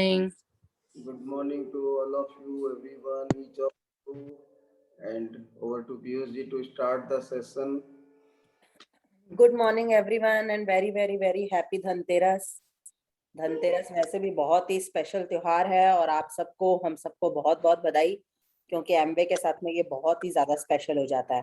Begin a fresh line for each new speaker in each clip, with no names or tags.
Morning.
Good morning to all of you, everyone, each of you, and over to Piyush ji to start the session.
Good morning everyone and very happy Dhanteras. Dhanteras वैसे भी बहुत ही special त्योहार है और आप सबको हम सबको बहुत बहुत बधाई, क्योंकि एम्बे के साथ में ये बहुत ही ज्यादा स्पेशल हो जाता है।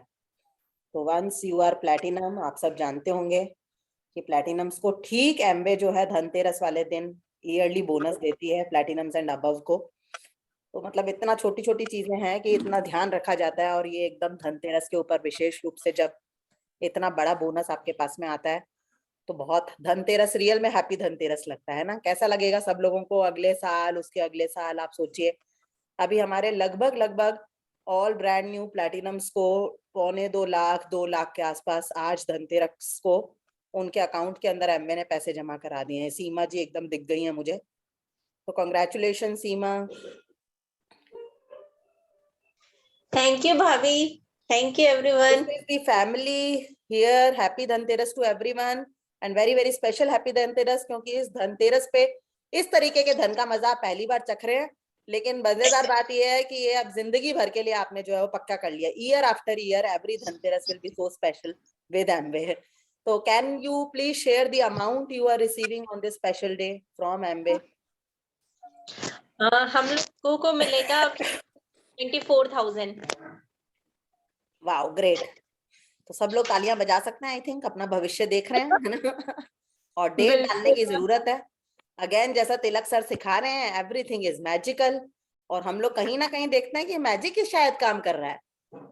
तो वंस यू आर प्लैटिनम, आप सब जानते होंगे कि प्लैटिनम्स को ठीक एम्बे जो है धनतेरस वाले दिन ईयरली बोनस देती है प्लैटिनम्स एंड अबव को। तो मतलब इतना छोटी छोटी चीजें हैं कि इतना ध्यान रखा जाता है, और ये एकदम धनतेरस के ऊपर विशेष रूप से जब इतना बड़ा बोनस आपके पास में आता है तो बहुत धनतेरस, रियल में हैप्पी धनतेरस लगता है ना। कैसा लगेगा सब लोगों को अगले साल, उसके अगले साल? आप सोचिए, अभी हमारे लगभग ऑल ब्रांड न्यू प्लैटिनम्स को 2.25 लाख के आसपास आज धनतेरस को उनके अकाउंट के अंदर एमवे ने पैसे जमा करा दिए हैं। सीमा जी एकदम दिख गई है मुझे, तो congratulation Seema.
Thank you, Bhavi. Thank you, everyone.
This is the family here. Happy Dhanteras to everyone and very special happy Dhanteras, क्योंकि इस धनतेरस पे इस तरीके के धन का मजा आप पहली बार चख रहे हैं। लेकिन मजेदार बात यह है कि ये अब जिंदगी भर के लिए आपने जो है वो पक्का कर लिया। Year after year every Dhanteras will be so special with एम्बे। तो can you please share the amount you are receiving on this special day from एम्बे?
हम लोगों को मिलेगा 24,000।
Wow, great. तो सब लोग तालियां बजा सकते हैं, आई थिंक अपना भविष्य देख रहे हैं, है ना? और डेट डालने की जरूरत है। अगेन जैसा तिलक सर सिखा रहे हैं, एवरीथिंग इज मैजिकल, और हम लोग कहीं ना कहीं देखते हैं कि मैजिक ही शायद काम कर रहा है।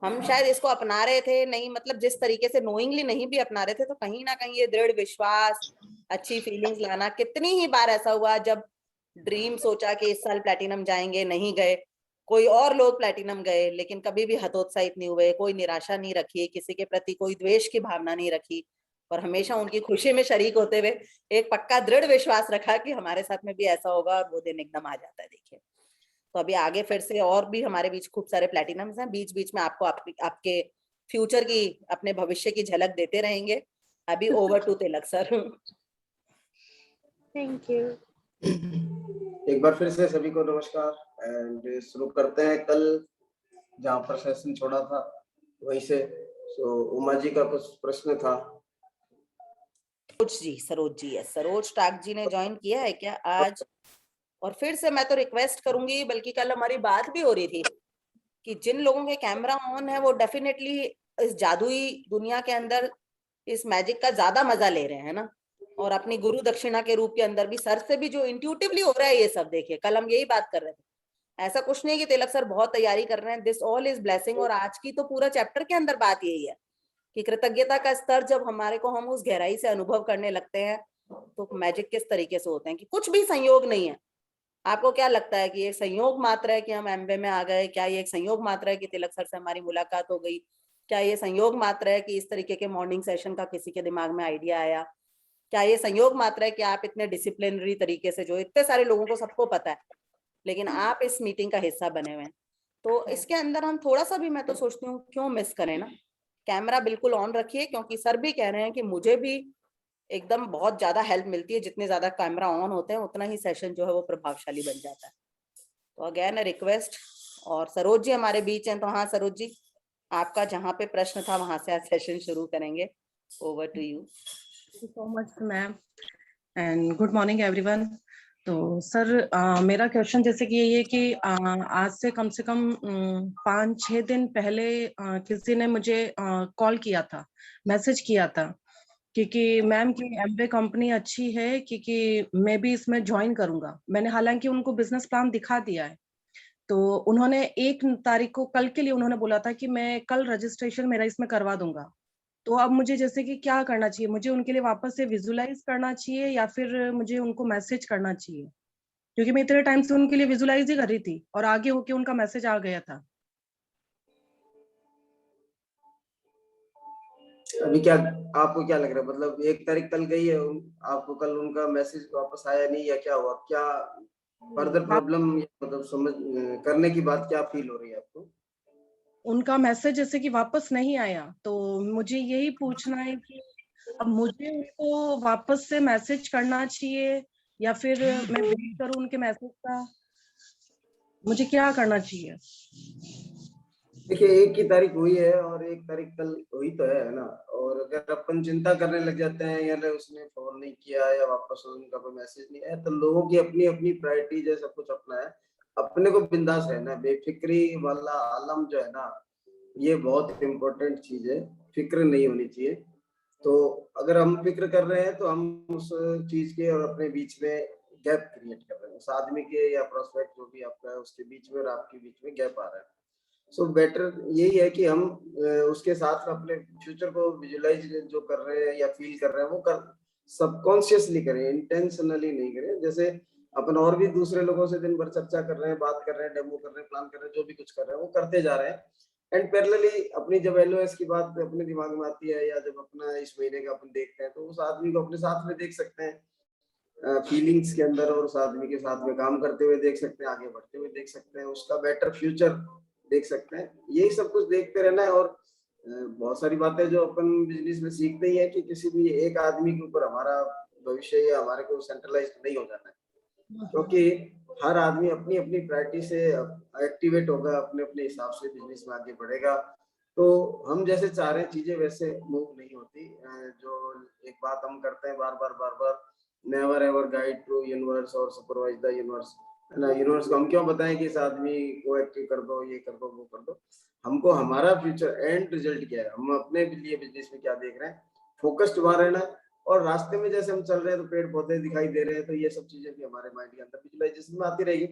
हम शायद इसको अपना रहे थे नहीं, मतलब जिस तरीके से नोइंगली नहीं भी अपना रहे थे, तो कहीं ना कहीं ये दृढ़ विश्वास, अच्छी फीलिंग्स लाना। कितनी ही बार ऐसा हुआ जब ड्रीम सोचा कि इस साल प्लैटिनम जाएंगे, नहीं गए, कोई और लोग प्लैटिनम गए, लेकिन कभी भी हतोत्साहित नहीं हुए, कोई निराशा नहीं रखी, किसी के प्रति कोई द्वेष की भावना नहीं रखी, और हमेशा उनकी खुशी में शरीक होते हुए एक पक्का दृढ़ विश्वास रखा कि हमारे साथ में भी ऐसा होगा, और वो दिन एकदम आ जाता है। देखिए, तो अभी आगे फिर से और भी हमारे बीच खूब सारे प्लैटिनम्स हैं। बीच बीच में आपको आपके फ्यूचर की, अपने भविष्य की झलक देते रहेंगे। अभी over to Tilak sir.
Thank you.
एक बार फिर से सभी को नमस्कार एंड शुरू करते हैं कल जहाँ पर सेशन छोड़ा था वहीं से। उमा जी का कुछ प्रश्न था।
सरोज जी है, सरोज टाक जी ने ज्वाइन किया है क्या आज? और फिर से मैं तो रिक्वेस्ट करूंगी, बल्कि कल हमारी बात भी हो रही थी कि जिन लोगों के कैमरा ऑन है वो डेफिनेटली इस जादुई दुनिया के अंदर इस मैजिक का ज्यादा मजा ले रहे हैं ना, और अपनी गुरु दक्षिणा के रूप के अंदर भी सर से भी जो इंट्यूटिवली हो रहा है ये सब। देखिए, कल हम यही बात कर रहे थे, ऐसा कुछ नहीं कि तिलक सर बहुत तैयारी कर रहे हैं, दिस ऑल इज ब्लेसिंग। और आज की तो पूरा चैप्टर के अंदर बात यही है कि कृतज्ञता का स्तर जब हमारे को हम उस गहराई से अनुभव करने लगते हैं, तो मैजिक किस तरीके से होते हैं कि कुछ भी संयोग नहीं है। आपको क्या लगता है कि ये संयोग मात्र है कि हम एमबे में आ गए? क्या ये एक संयोग मात्र है कि तिलक सर से हमारी मुलाकात हो गई? क्या ये संयोग मात्र है कि इस तरीके के मॉर्निंग सेशन का किसी के दिमाग में आइडिया आया? क्या ये संयोग मात्र है कि आप इतने डिसिप्लिनरी तरीके से, जो इतने सारे लोगों को सबको पता है, लेकिन आप इस मीटिंग का हिस्सा बने हुए हैं? तो इसके अंदर हम थोड़ा सा भी, मैं तो सोचती हूँ, क्यों मिस करें ना। कैमरा बिल्कुल ऑन रखिए, क्योंकि सर भी कह रहे हैं कि मुझे भी एकदम बहुत ज्यादा हेल्प मिलती है, जितने ज्यादा कैमरा ऑन होते हैं उतना ही सेशन जो है वो प्रभावशाली बन जाता है। तो अगेन रिक्वेस्ट। और सरोज जी हमारे बीच हैं, तो हाँ सरोज जी, आपका जहाँ पे प्रश्न था वहां से आज सेशन शुरू करेंगे। Over to you.
So much ma'am and good morning everyone. तो सर मेरा क्वेश्चन जैसे कि ये है कि आज से कम 5-6 दिन पहले किसी ने मुझे कॉल किया था, मैसेज किया था क्योंकि मैम की एमबे कंपनी अच्छी है, क्योंकि मैं भी इसमें ज्वाइन करूंगा। मैंने हालांकि उनको बिजनेस प्लान दिखा दिया है, तो उन्होंने 1 तारीख को, कल के लिए उन्होंने बोला था कि मैं कल रजिस्ट्रेशन मेरा इसमें करवा दूंगा। तो अब मुझे जैसे कि क्या करना चाहिए? मुझे उनके लिए वापस से विजुलाइज करना चाहिए या फिर मुझे उनको मैसेज करना चाहिए? क्योंकि मैं इतने टाइम से उनके लिए विजुलाइज ही कर रही थी और आगे होके उनका मैसेज आ गया था।
अभी क्या आपको क्या लग रहा है, मतलब 1 तारीख कल गई है, आपको कल उनका मैसेज वापस आया नहीं या क्या हुआ? क्या फर्दर प्रॉब्लम, मतलब समझ करने की बात क्या फील हो रही है आपको?
उनका मैसेज जैसे कि वापस नहीं आया, तो मुझे यही पूछना है कि अब मुझे उनको वापस से मैसेज करना चाहिए या फिर मैं वेट करूं उनके मैसेज का? मुझे क्या करना चाहिए?
देखिए, 1 की तारीख हुई है और 1 तारीख कल हुई तो है ना। और अगर अपन चिंता करने लग जाते हैं यार उसने फोन नहीं किया या वापस उनका कोई मैसेज नहीं आया, तो लोगों की अपनी अपनी प्रायोरिटीज है, सब कुछ अपना है। अपने को बिंदास रहना है, बेफिक्री वाला आलम जो है ना, ये बहुत इम्पोर्टेंट चीज है। फिक्र नहीं होनी चाहिए। तो अगर हम फिक्र कर रहे हैं तो हम उस चीज के और अपने बीच में गैप क्रिएट कर रहे हैं। उस आदमी के या प्रोस्पेक्ट जो भी आपका है उसके बीच में और आपके बीच में गैप आ रहा है। सो बेटर यही है कि हम उसके साथ अपने फ्यूचर को विजुलाइज जो कर रहे हैं या फील कर रहे हैं वो कर सबकॉन्शियसली करें, इंटेंशनली नहीं करें। जैसे अपन और भी दूसरे लोगों से दिन भर चर्चा कर रहे हैं, बात कर रहे हैं, डेमो कर रहे हैं, प्लान कर रहे हैं, जो भी कुछ कर रहे हैं वो करते जा रहे हैं। एंड पैरेलली अपनी जब एलओएस की बात अपने दिमाग में आती है या जब अपना इस महीने का अपन देखते हैं, तो उस आदमी को अपने साथ में देख सकते हैं, फीलिंग्स के अंदर, और उस आदमी के साथ में काम करते हुए देख सकते हैं, आगे बढ़ते हुए देख सकते हैं, उसका बेटर फ्यूचर देख सकते हैं। यही सब कुछ देखते रहना है। और बहुत सारी बातें जो अपन बिजनेस में सीखते ही है कि किसी भी एक आदमी के ऊपर हमारा भविष्य या हमारे को सेंट्रलाइज नहीं हो जाना है, क्योंकि हर आदमी अपनी अपनी प्रायोरिटी से एक्टिवेट होगा, अपने अपने हिसाब से बिजनेस में आगे बढ़ेगा। तो हम जैसे चाह रहे हैं चीजें वैसे मूव नहीं होती। जो एक बात हम करते हैं बार बार, never ever guide to universe और सुपरवाइज द यूनिवर्स, है ना। यूनिवर्स को हम क्यों बताएं कि इस आदमी को एक्टिव कर दो, ये कर दो, वो कर दो। हमको हमारा फ्यूचर एंड रिजल्ट क्या है, हम अपने लिए बिजनेस में क्या देख रहे हैं, फोकस्ड वहां रहना। और रास्ते में जैसे हम चल रहे हैं तो पेड़ पौधे दिखाई दे रहे हैं, तो ये सब चीजें भी हमारे माइंड के अंदर विजुअलाइजेशन में आती रहेगी।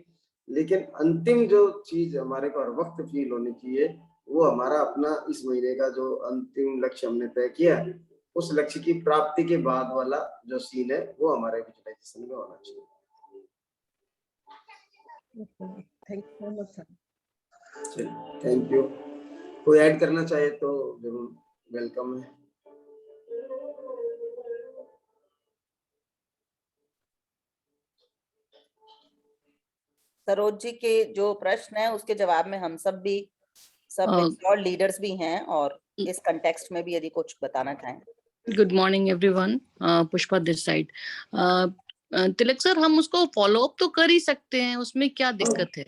लेकिन अंतिम जो चीज हमारे को हर वक्त फील होनी चाहिए, वो हमारा अपना इस महीने का जो अंतिम लक्ष्य हमने तय किया है, उस लक्ष्य की प्राप्ति के बाद वाला जो सीन है वो हमारे विजुअलाइजेशन में होना चाहिए।
Thank you so much sir.
Thank you. कोई ऐड करना चाहे तो जरूर वेलकम है।
सरोज जी के जो प्रश्न है उसके जवाब में हम सब भी सब और लीडर्स भी हैं, और इस कंटेक्स्ट में भी यदि कुछ बताना चाहें।
Good morning everyone, Pushpa this side. Tilak sir, हम उसको फॉलो अप तो कर ही सकते हैं, उसमें क्या दिक्कत है?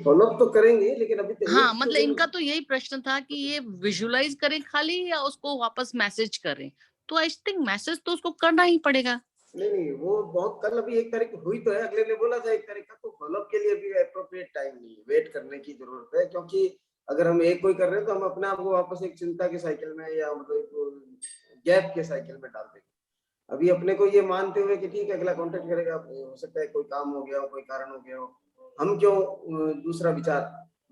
फॉलो अप तो करेंगे, लेकिन अभी तो
हाँ, मतलब इनका तो यही प्रश्न था कि ये विजुलाइज करें खाली या उसको वापस मैसेज करें। तो आई थिंक मैसेज तो उसको करना ही पड़ेगा।
नहीं, वो बहुत कल अभी 1 तारीख हुई तो है, अगले ने बोला था 1 तारीख का, तो फॉलो अप के लिए भी एप्रोप्रिएट टाइम नहीं है, वेट करने की जरूरत है। क्योंकि अगर हम एक कोई कर रहे हैं तो हम अपने आप को वापस एक चिंता के साइकिल में या मतलब गैप के साइकिल में डाल देंगे। अभी अपने को ये मानते हुए कि ठीक है अगला कॉन्टेक्ट करेगा, हो सकता है कोई काम हो गया हो, कोई कारण हो गया हो, हम क्यों दूसरा विचार,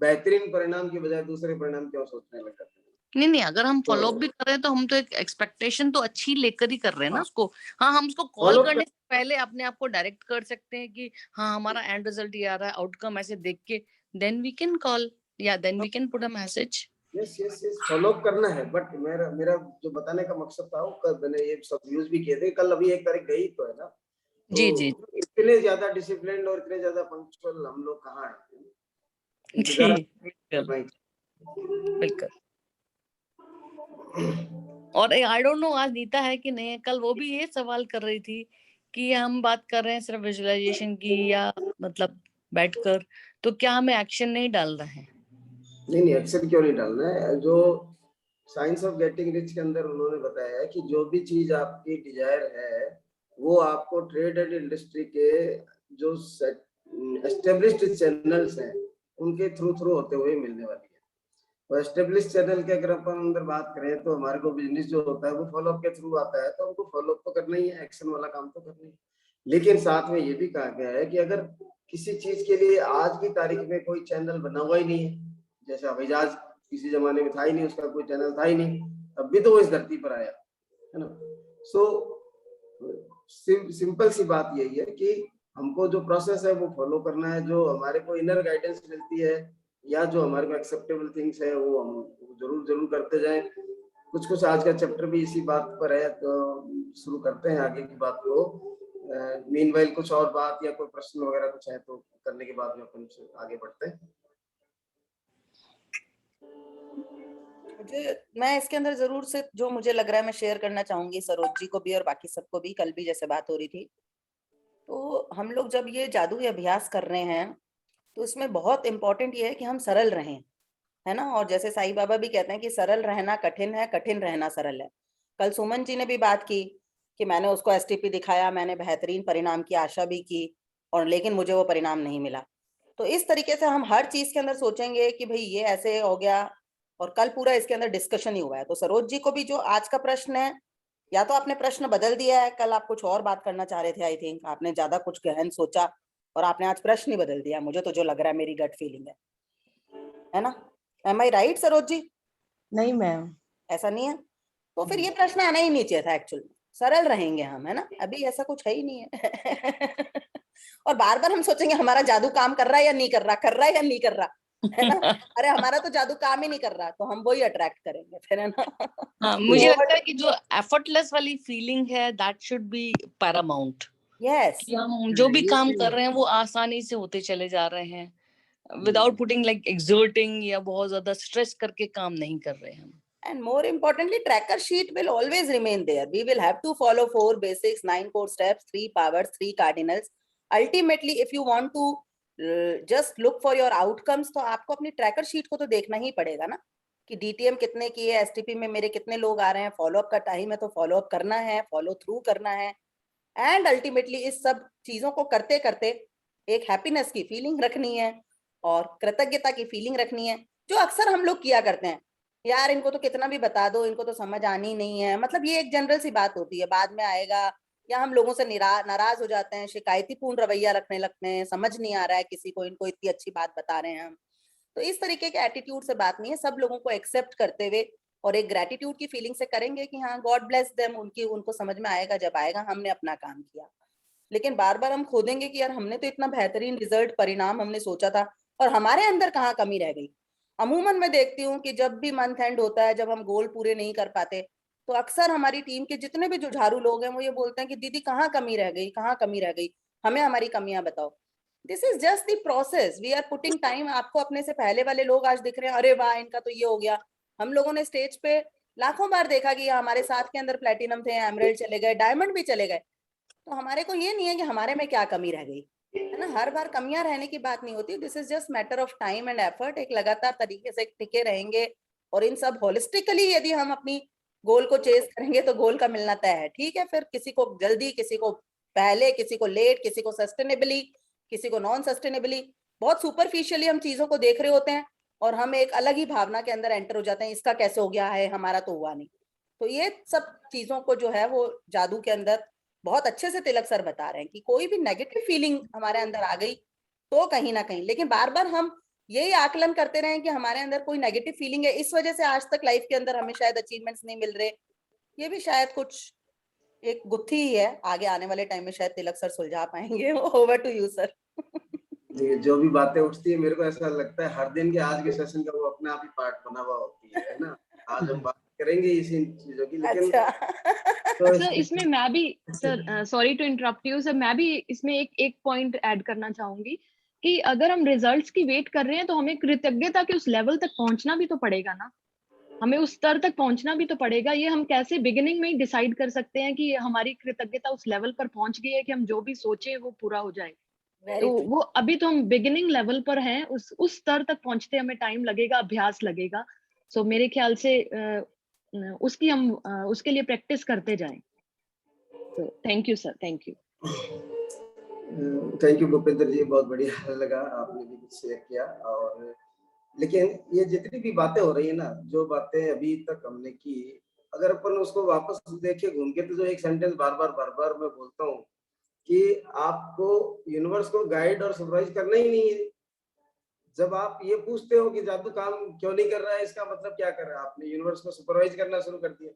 बेहतरीन परिणाम की बजाय दूसरे परिणाम क्यों सोचने लग जाते हैं।
नहीं, अगर हम फॉलो अप भी कर रहे हैं तो हम तो एक एक्सपेक्टेशन तो अच्छी लेकर ही कर रहे हैं ना उसको। हाँ, हम उसको कॉल करने से पहले अपने आप को डायरेक्ट कर सकते हैं कि हाँ हमारा एंड रिजल्ट ये आ रहा है, आउटकम ऐसे देख के देन वी कैन कॉल या then we can put a message.
Yes follow up करना है। बट मेरा जो बताने का मकसद था वो कल मैंने ये सब यूज भी किए थे। कल अभी 1 तारीख गई तो है ना, तो
जी।
इतने ज्यादा डिसिप्लिन और इतने ज्यादा पंक्चुअल हम लोग कहाँ हैं।
बिल्कुल। और आई डोंट नो आज नीता है कि नहीं, कल वो भी ये सवाल कर रही थी कि हम बात कर रहे हैं सिर्फ विजुअलाइजेशन की या मतलब बैठकर, तो क्या हमें एक्शन नहीं डालना है? नहीं,
एक्शन क्यों नहीं डालना है। जो साइंस ऑफ गेटिंग रिच के अंदर उन्होंने बताया है कि जो भी चीज आपकी डिजायर है वो आपको ट्रेड एंड इंडस्ट्री के जो एस्टेब्लिश्ड चैनल्स हैं उनके थ्रू होते हुए मिलने वाली है। तो एस्टेब्लिश चैनल के अगर अपन अंदर बात करें तो हमारे को बिजनेस जो होता है वो फॉलो अप के थ्रू आता है, तो हमको फॉलो अप तो करना ही है, एक्शन वाला काम तो करना ही है। लेकिन साथ में ये भी कहा गया है कि अगर किसी चीज के लिए आज की तारीख में कोई चैनल बना हुआ ही नहीं है, जैसे हवाई जहाज किसी जमाने में था ही नहीं, उसका कोई चैनल था ही नहीं, तब भी तो वो इस धरती पर आया, है ना। सो सिंपल सी बात यही है कि हमको जो प्रोसेस है वो फॉलो करना है। जो हमारे को इनर गाइडेंस मिलती है या जो हमारे को एक्सेप्टेबल थिंग्स है वो हम जरूर करते जाएं। कुछ आज का चैप्टर भी इसी बात पर है, तो शुरू करते हैं आगे की बात को। मीनवाइल कुछ और बात या कोई प्रश्न वगैरह कुछ है तो करने के बाद में अपन आगे बढ़ते हैं।
मैं इसके अंदर जरूर से जो मुझे लग रहा है मैं शेयर करना चाहूंगी सरोज जी को भी और बाकी सबको भी। कल भी जैसे बात हो रही थी तो हम लोग जब ये जादुई अभ्यास कर रहे हैं तो इसमें बहुत इम्पोर्टेंट ये है कि हम सरल रहें, है ना। और जैसे साईं बाबा भी कहते हैं कि सरल रहना कठिन है, कठिन रहना सरल है। कल सुमन जी ने भी बात की कि मैंने उसको एसटीपी दिखाया, मैंने बेहतरीन परिणाम की आशा भी की और लेकिन मुझे वो परिणाम नहीं मिला। तो इस तरीके से हम हर चीज के अंदर सोचेंगे कि भाई ये ऐसे हो गया और कल पूरा इसके अंदर डिस्कशन ही हुआ है। तो सरोज जी को भी जो आज का प्रश्न है, या तो आपने प्रश्न बदल दिया है, कल आप कुछ और बात करना चाह रहे थे, आई थिंक आपने ज्यादा कुछ गहन सोचा और आपने आज प्रश्न ही बदल दिया, मुझे तो जो लग रहा है, मेरी गट फीलिंग है ना। एम आई राइट सरोज जी?
नहीं मैम।
ऐसा नहीं है तो फिर ये प्रश्न आना ही नहीं चाहिए था एक्चुअली। सरल रहेंगे हम, है ना, अभी ऐसा कुछ है ही नहीं है। और बार बार हम सोचेंगे हमारा जादू काम कर रहा है या नहीं कर रहा, कर रहा है या नहीं कर रहा, है ना। अरे हमारा तो जादू काम ही नहीं कर रहा, तो हम वही अट्रैक्ट करेंगे फिर, है ना।
हाँ, मुझे लगता है कि जो एफर्टलेस वाली फीलिंग है that should be Paramount.
Yes,
कि हम जो भी काम कर रहे हैं वो आसानी से होते चले जा रहे हैं विदाउट पुटिंग लाइक एक्सर्टिंग या बहुत ज्यादा स्ट्रेस करके काम नहीं कर रहे हैं हम।
and more importantly tracker sheet will always remain there. We will have to follow 4 basics, 9 core steps, 3 powers, 3 cardinals. Ultimately if you want to just look for your outcomes, तो आपको अपनी ट्रैकर शीट को तो देखना ही पड़ेगा ना कि DTM कितने की है, एसटीपी में मेरे कितने लोग आ रहे हैं, फॉलोअप का टाइम है तो फॉलोअप करना है, फॉलो थ्रू करना है। एंड अल्टीमेटली इस सब चीजों को करते करते एक हैप्पीनेस की फीलिंग रखनी है और कृतज्ञता की फीलिंग रखनी है, जो अक्सर हम लोग किया करते हैं। यार इनको तो कितना भी बता दो, इनको तो समझ आनी नहीं है, मतलब ये एक जनरल सी बात होती है, बाद में आएगा, या हम लोगों से नाराज हो जाते हैं, शिकायती पूर्ण रवैया रखने लगते हैं, समझ नहीं आ रहा है किसी को, इनको इतनी अच्छी बात बता रहे हैं हम। तो इस तरीके के एटीट्यूड से बात नहीं है, सब लोगों को एक्सेप्ट करते हुए और एक ग्रेटिट्यूड की फीलिंग से करेंगे कि हाँ गॉड ब्लेस देम, उनको समझ में आएगा जब आएगा, हमने अपना काम किया। लेकिन बार बार हम खोदेंगे कि यार हमने तो इतना बेहतरीन रिजल्ट परिणाम हमने सोचा था और हमारे अंदर कहाँ कमी रह गई। अमूमन मैं देखती हूँ कि जब भी मंथ एंड होता है, जब हम गोल पूरे नहीं कर पाते, तो अक्सर हमारी टीम के जितने भी जुझारू लोग हैं वो ये बोलते हैं कि दीदी कहाँ कमी रह गई, कहाँ कमी रह गई, हमें हमारी कमियां बताओ। This is just the process, we are putting time. आपको अपने से पहले वाले लोग आज दिख रहे हैं, अरे वाह इनका तो ये हो गया। हम लोगों ने स्टेज पे लाखों बार देखा कि हमारे साथ के अंदर प्लेटिनम थे, एमराल्ड चले गए, डायमंड भी चले गए। तो हमारे को ये नहीं है कि हमारे में क्या कमी रह गई, है ना। हर बार कमियां रहने की बात नहीं होती, this is just matter of time and effort. एक लगातार तरीके से टिके रहेंगे और इन सब होलिस्टिकली यदि हम अपनी गोल को चेस करेंगे तो गोल का मिलना तय है। ठीक है, फिर किसी को जल्दी, किसी को पहले, किसी को लेट, किसी को सस्टेनेबली, किसी को नॉन सस्टेनेबली। बहुत सुपरफिशियली हम चीजों को देख रहे होते हैं और हम एक अलग ही भावना के अंदर एंटर हो जाते हैं, इसका कैसे हो गया है, हमारा तो हुआ नहीं। तो ये सब चीजों को जो है वो जादू के अंदर बहुत अच्छे से तिलक सर बता रहे हैं कि कोई भी नेगेटिव फीलिंग हमारे अंदर आ गई तो कहीं ना कहीं, लेकिन बार बार हम यही आकलन करते रहे कि हमारे अंदर कोई नेगेटिव फीलिंग है, इस वजह से आज तक लाइफ के अंदर हमें शायद अचीवमेंट्स नहीं मिल रहे, ये भी शायद कुछ एक गुत्थी ही है। आगे आने वाले टाइम में शायद तिलक सर सुलझा पाएंगे। Over to you sir.
जो भी बातें उठती है मेरे को ऐसा लगता है हर दिन के आज के सेशन का वो अपने आप ही पार्ट बना हुआ होती है ना। आज हम बात करेंगे इसी चीजों की, लेकिन
अच्छा।
तो
सर इसमें मैं भी, sir sorry to interrupt you sir, मैं भी इसमें एक पॉइंट ऐड करना चाहूंगी कि अगर हम रिजल्ट्स की वेट कर रहे हैं तो हमें कृतज्ञता के उस लेवल तक पहुंचना भी तो पड़ेगा ना, हमें उस स्तर तक पहुंचना भी तो पड़ेगा। ये हम कैसे बिगिनिंग में ही डिसाइड कर सकते हैं कि हमारी कृतज्ञता उस लेवल पर पहुंच गई है कि हम जो भी सोचे वो पूरा हो जाए। तो वो अभी तो हम बिगिनिंग लेवल पर हैं, उस स्तर तक पहुंचते हमें टाइम लगेगा, अभ्यास लगेगा। सो मेरे ख्याल से उसकी हम उसके लिए प्रैक्टिस करते जाएं। तो thank you sir, thank you.
Thank you Bhupendra ji, बहुत बढ़िया लगा, आपने भी कुछ शेयर किया। और लेकिन ये जितनी भी बातें हो रही है ना, जो बातें अभी तक हमने की, अगर अपन उसको वापस देखे घूम के, तो जो एक सेंटेंस बार बार मैं बोलता हूँ कि आपको यूनिवर्स को गाइड और सुपरवाइज करना ही नहीं है। जब आप ये पूछते हो कि जादू काम क्यों नहीं कर रहा है, इसका मतलब क्या कर रहा है, आपने यूनिवर्स को सुपरवाइज करना शुरू कर दिया।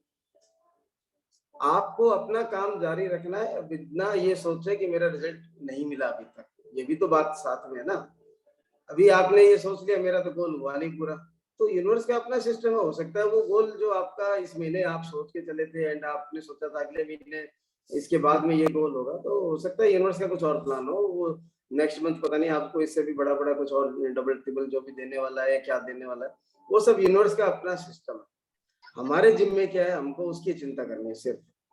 आपको अपना काम जारी रखना है बिना ये सोचे कि मेरा रिजल्ट नहीं मिला अभी तक, ये भी तो बात साथ में है ना। अभी आपने ये सोच लिया मेरा तो गोल हुआ नहीं पूरा, तो यूनिवर्स का अपना सिस्टम है, हो सकता है वो गोल जो आपका इस महीने आप सोच के चले थे एंड आपने सोचा था अगले महीने इसके बाद में ये गोल होगा, तो हो सकता है यूनिवर्स का कुछ और प्लान हो, वो नेक्स्ट मंथ पता नहीं आपको इससे भी बड़ा कुछ और डबल ट्रिपल जो भी देने वाला है, क्या देने वाला है, वो सब यूनिवर्स का अपना सिस्टम है। हमारे जिम्मे क्या है, हमको उसकी चिंता करनी है,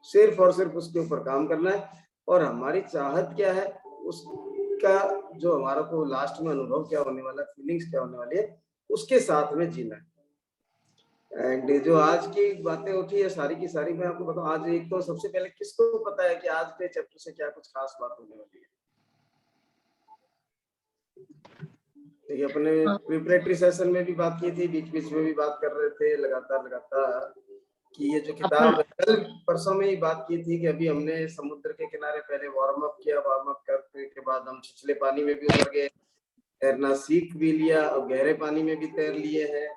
सिर्फ और सिर्फ उसके ऊपर काम करना है। और हमारी चाहत क्या है, उसका जो हमारा को लास्ट में अनुभव क्या होने वाला है, फीलिंग्स क्या होने वाली है, उसके साथ में जीना है। एंड जो आज की बातें उठी है सारी की सारी, मैं आपको बताऊं, आज एक तो सबसे पहले किसको पता है कि आज के चैप्टर से क्या कुछ खास बात होने वाली है? देखिए, अपने प्रिपरेटरी सेशन में भी बात की थी, बीच बीच में भी बात कर रहे थे लगातार कि ये जो किताब है, कल परसों में ही बात की थी कि अभी हमने समुद्र के किनारे पहले वार्म अप किया, वार्म अप करने के बाद हम छिछले पानी में भी उतर गए, तैरना सीख भी लिया, अब गहरे पानी में भी तैर लिए हैं।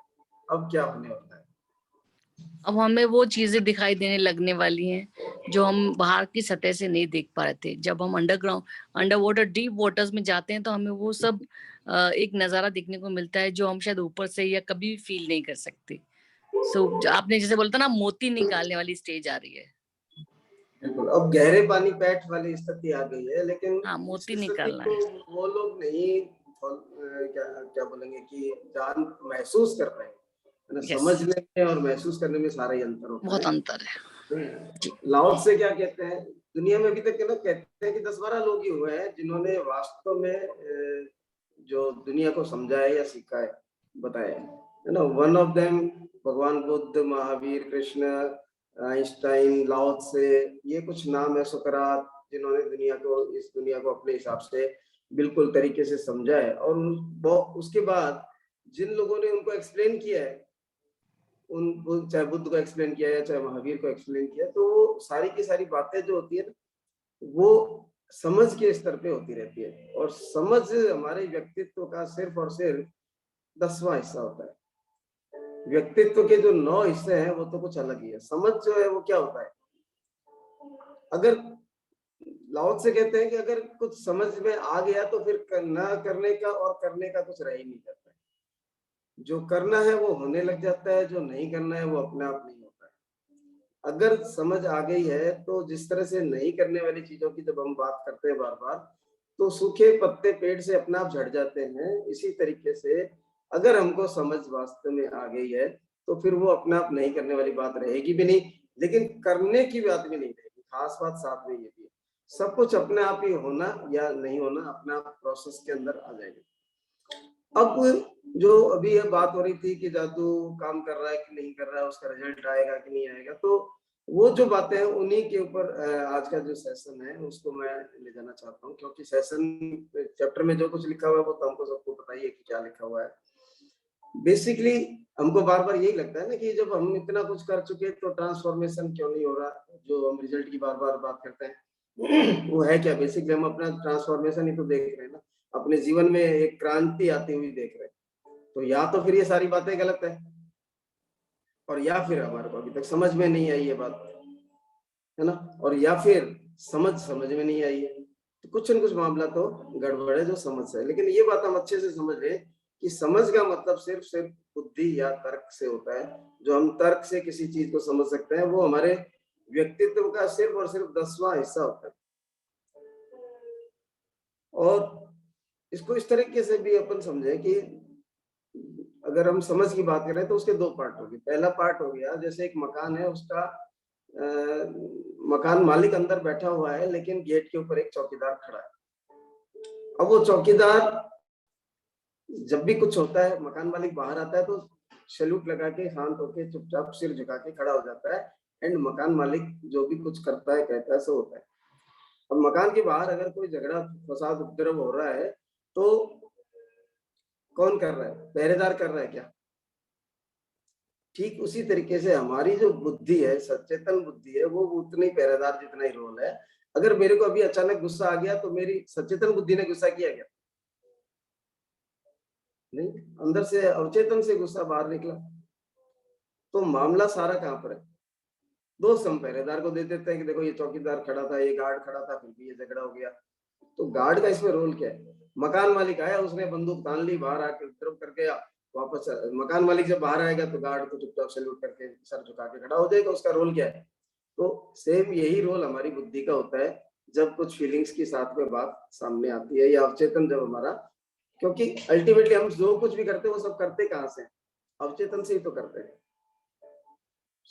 अब क्या होने वाला है?
अब हमें वो चीजें दिखाई देने लगने वाली हैं जो हम बाहर की सतह से नहीं देख पा रहे थे। जब हम underground, under water, deep waters में जाते हैं तो हमें वो सब एक नजारा देखने को मिलता है जो हम शायद ऊपर से या कभी भी फील नहीं कर सकते। आपने जैसे बोला था ना, मोती निकालने वाली स्टेज आ रही है।
बिल्कुल, अब गहरे पानी पैठ वाली स्थिति आ गई है, लेकिन
हाँ, मोती
इस स्थिति
निकालना
को
है।
वो लोग नहीं क्या बोलेंगे कि जान महसूस कर रहे हैं।
Yes.
समझने में और महसूस करने में सारा ही अंतर होता है।
बहुत अंतर है।
लाओ से क्या कहते हैं, दुनिया में अभी तक ना कहते हैं कि 10-12 लोग ही हुए हैं जिन्होंने वास्तव में जो दुनिया को समझा है या सीखा है, बताया है ना। वन ऑफ देम भगवान बुद्ध, महावीर, कृष्ण, आइंस्टाइन, लाओ से, ये कुछ नाम है, सुकरात, जिन्होंने इस दुनिया को अपने हिसाब से बिल्कुल तरीके से समझा है। और उसके बाद जिन लोगों ने उनको एक्सप्लेन किया है, चाहे बुद्ध को एक्सप्लेन किया है, चाहे महावीर को एक्सप्लेन किया, तो वो सारी की सारी बातें जो होती है ना, वो समझ के स्तर पे होती रहती है। और समझ हमारे व्यक्तित्व का सिर्फ और सिर्फ 10वां हिस्सा होता है। व्यक्तित्व के जो 9 हिस्से हैं वो तो कुछ अलग ही है। समझ जो है वो क्या होता है, अगर लाओ से कहते हैं कि अगर कुछ समझ में आ गया तो फिर ना करने का और करने का कुछ रह ही नहीं जाता है। जो करना है वो होने लग जाता है, जो नहीं करना है वो अपने आप नहीं होता है। अगर समझ आ गई है तो जिस तरह से नहीं करने वाली चीजों की जब हम बात करते हैं बार बार, तो सूखे पत्ते पेड़ से अपने आप झड़ जाते हैं। इसी तरीके से अगर हमको समझ वास्तव में आ गई है तो फिर वो अपने आप नहीं करने वाली बात रहेगी भी नहीं, लेकिन करने की बात भी नहीं रहेगी। खास बात साथ में ये भी है, सब कुछ अपने आप ही होना या नहीं होना अपने आप प्रोसेस के अंदर आ जाएगा। अब जो अभी ये बात हो रही थी कि जादू काम कर रहा है कि नहीं कर रहा है, उसका रिजल्ट आएगा कि नहीं आएगा, तो वो जो बातें हैं उन्हीं के ऊपर आज का जो सेशन है उसको मैं ले जाना चाहता हूँ। क्योंकि सेशन चैप्टर में जो कुछ लिखा हुआ है वो तो हमको सबको पता ही है कि क्या लिखा हुआ है। बेसिकली हमको बार बार यही लगता है ना कि जब हम इतना कुछ कर चुके तो ट्रांसफॉर्मेशन क्यों नहीं हो रहा। जो हम रिजल्ट की बार बार बात करते हैं वो है क्या, बेसिकली हम अपना ट्रांसफॉर्मेशन ही तो देख रहे हैं ना, अपने जीवन में एक क्रांति आती हुई देख रहे हैं। तो या तो फिर ये सारी बातें गलत है, और या फिर हमारे को अभी तक समझ में नहीं आई ये बात, है ना, और या फिर समझ में नहीं आई है। तो कुछ न कुछ मामला तो गड़बड़ है जो समझ से है। लेकिन ये बात हम अच्छे से समझ लें कि समझ का मतलब सिर्फ बुद्धि या तर्क से होता है। जो हम तर्क से किसी चीज को समझ सकते हैं वो हमारे व्यक्तित्व का सिर्फ और सिर्फ 10वां हिस्सा होता है। और इसको इस तरीके से भी अपन समझे कि अगर हम समझ की बात करें तो उसके 2 पार्ट हो गए। पहला पार्ट हो गया, जैसे एक मकान है, उसका मकान मालिक अंदर बैठा हुआ है लेकिन गेट के ऊपर एक चौकीदार खड़ा है। अब वो चौकीदार जब भी कुछ होता है, मकान मालिक बाहर आता है तो सैल्यूट लगा के शांत होके चुपचाप सिर झुका के खड़ा हो जाता है। एंड मकान मालिक जो भी कुछ करता है कहता है सो होता है। अब मकान के बाहर अगर कोई झगड़ा फसाद उपद्रव हो रहा है तो कौन कर रहा है, पहरेदार कर रहा है क्या? ठीक उसी तरीके से हमारी जो बुद्धि है, सचेतन बुद्धि है, वो उतनी पहरेदार जितना ही रोल है। अगर मेरे को अभी अचानक गुस्सा आ गया तो मेरी सचेतन बुद्धि ने गुस्सा किया क्या? नहीं, अंदर से अवचेतन से गुस्सा बाहर निकला। तो मामला सारा कहां पर है? दोस्त हम पहरेदार को दे देते हैं कि देखो ये चौकीदार खड़ा था, ये गार्ड खड़ा था, फिर भी ये झगड़ा हो गया। तो गार्ड का इसमें रोल क्या है? मकान मालिक आया, उसने बंदूक तान ली, बाहर आके उपद्रव कर गया, वापस मकान मालिक जब बाहर आएगा तो गार्ड को चुपचाप सैल्यूट करके सर झुका के खड़ा हो जाएगा। उसका रोल क्या है? तो सेम यही रोल हमारी बुद्धि का होता है जब कुछ फीलिंग्स के साथ में बात सामने आती है, या अवचेतन जब हमारा, क्योंकि अल्टीमेटली हम जो कुछ भी करते हैं वो सब करते कहां से? अवचेतन से ही तो करते हैं।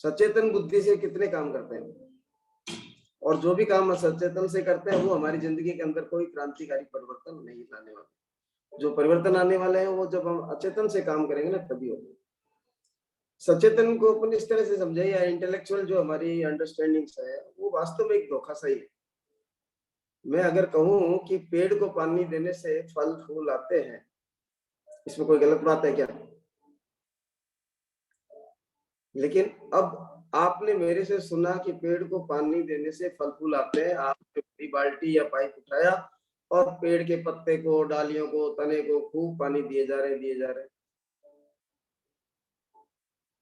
सचेतन बुद्धि से कितने काम करते हैं। और जो भी काम सचेतन से करते हैं वो हमारी जिंदगी के अंदर कोई क्रांतिकारी परिवर्तन नहीं लाने वाले। जो परिवर्तन आने वाले हैं वो जब हम अचेतन से काम करेंगे ना तभी होगा। सचेतन को अपन इस तरह से समझे या इंटेलेक्चुअल जो हमारी अंडरस्टैंडिंग है वो वास्तव में एक धोखा सही है। मैं अगर कहूं कि पेड़ को पानी देने से फल फूल आते हैं, इसमें कोई गलत बात है क्या? लेकिन अब आपने मेरे से सुना कि पेड़ को पानी देने से फल फूल आते हैं, आपने बड़ी बाल्टी या पाइप उठाया और पेड़ के पत्ते को, डालियों को, तने को खूब पानी दिए जा रहे।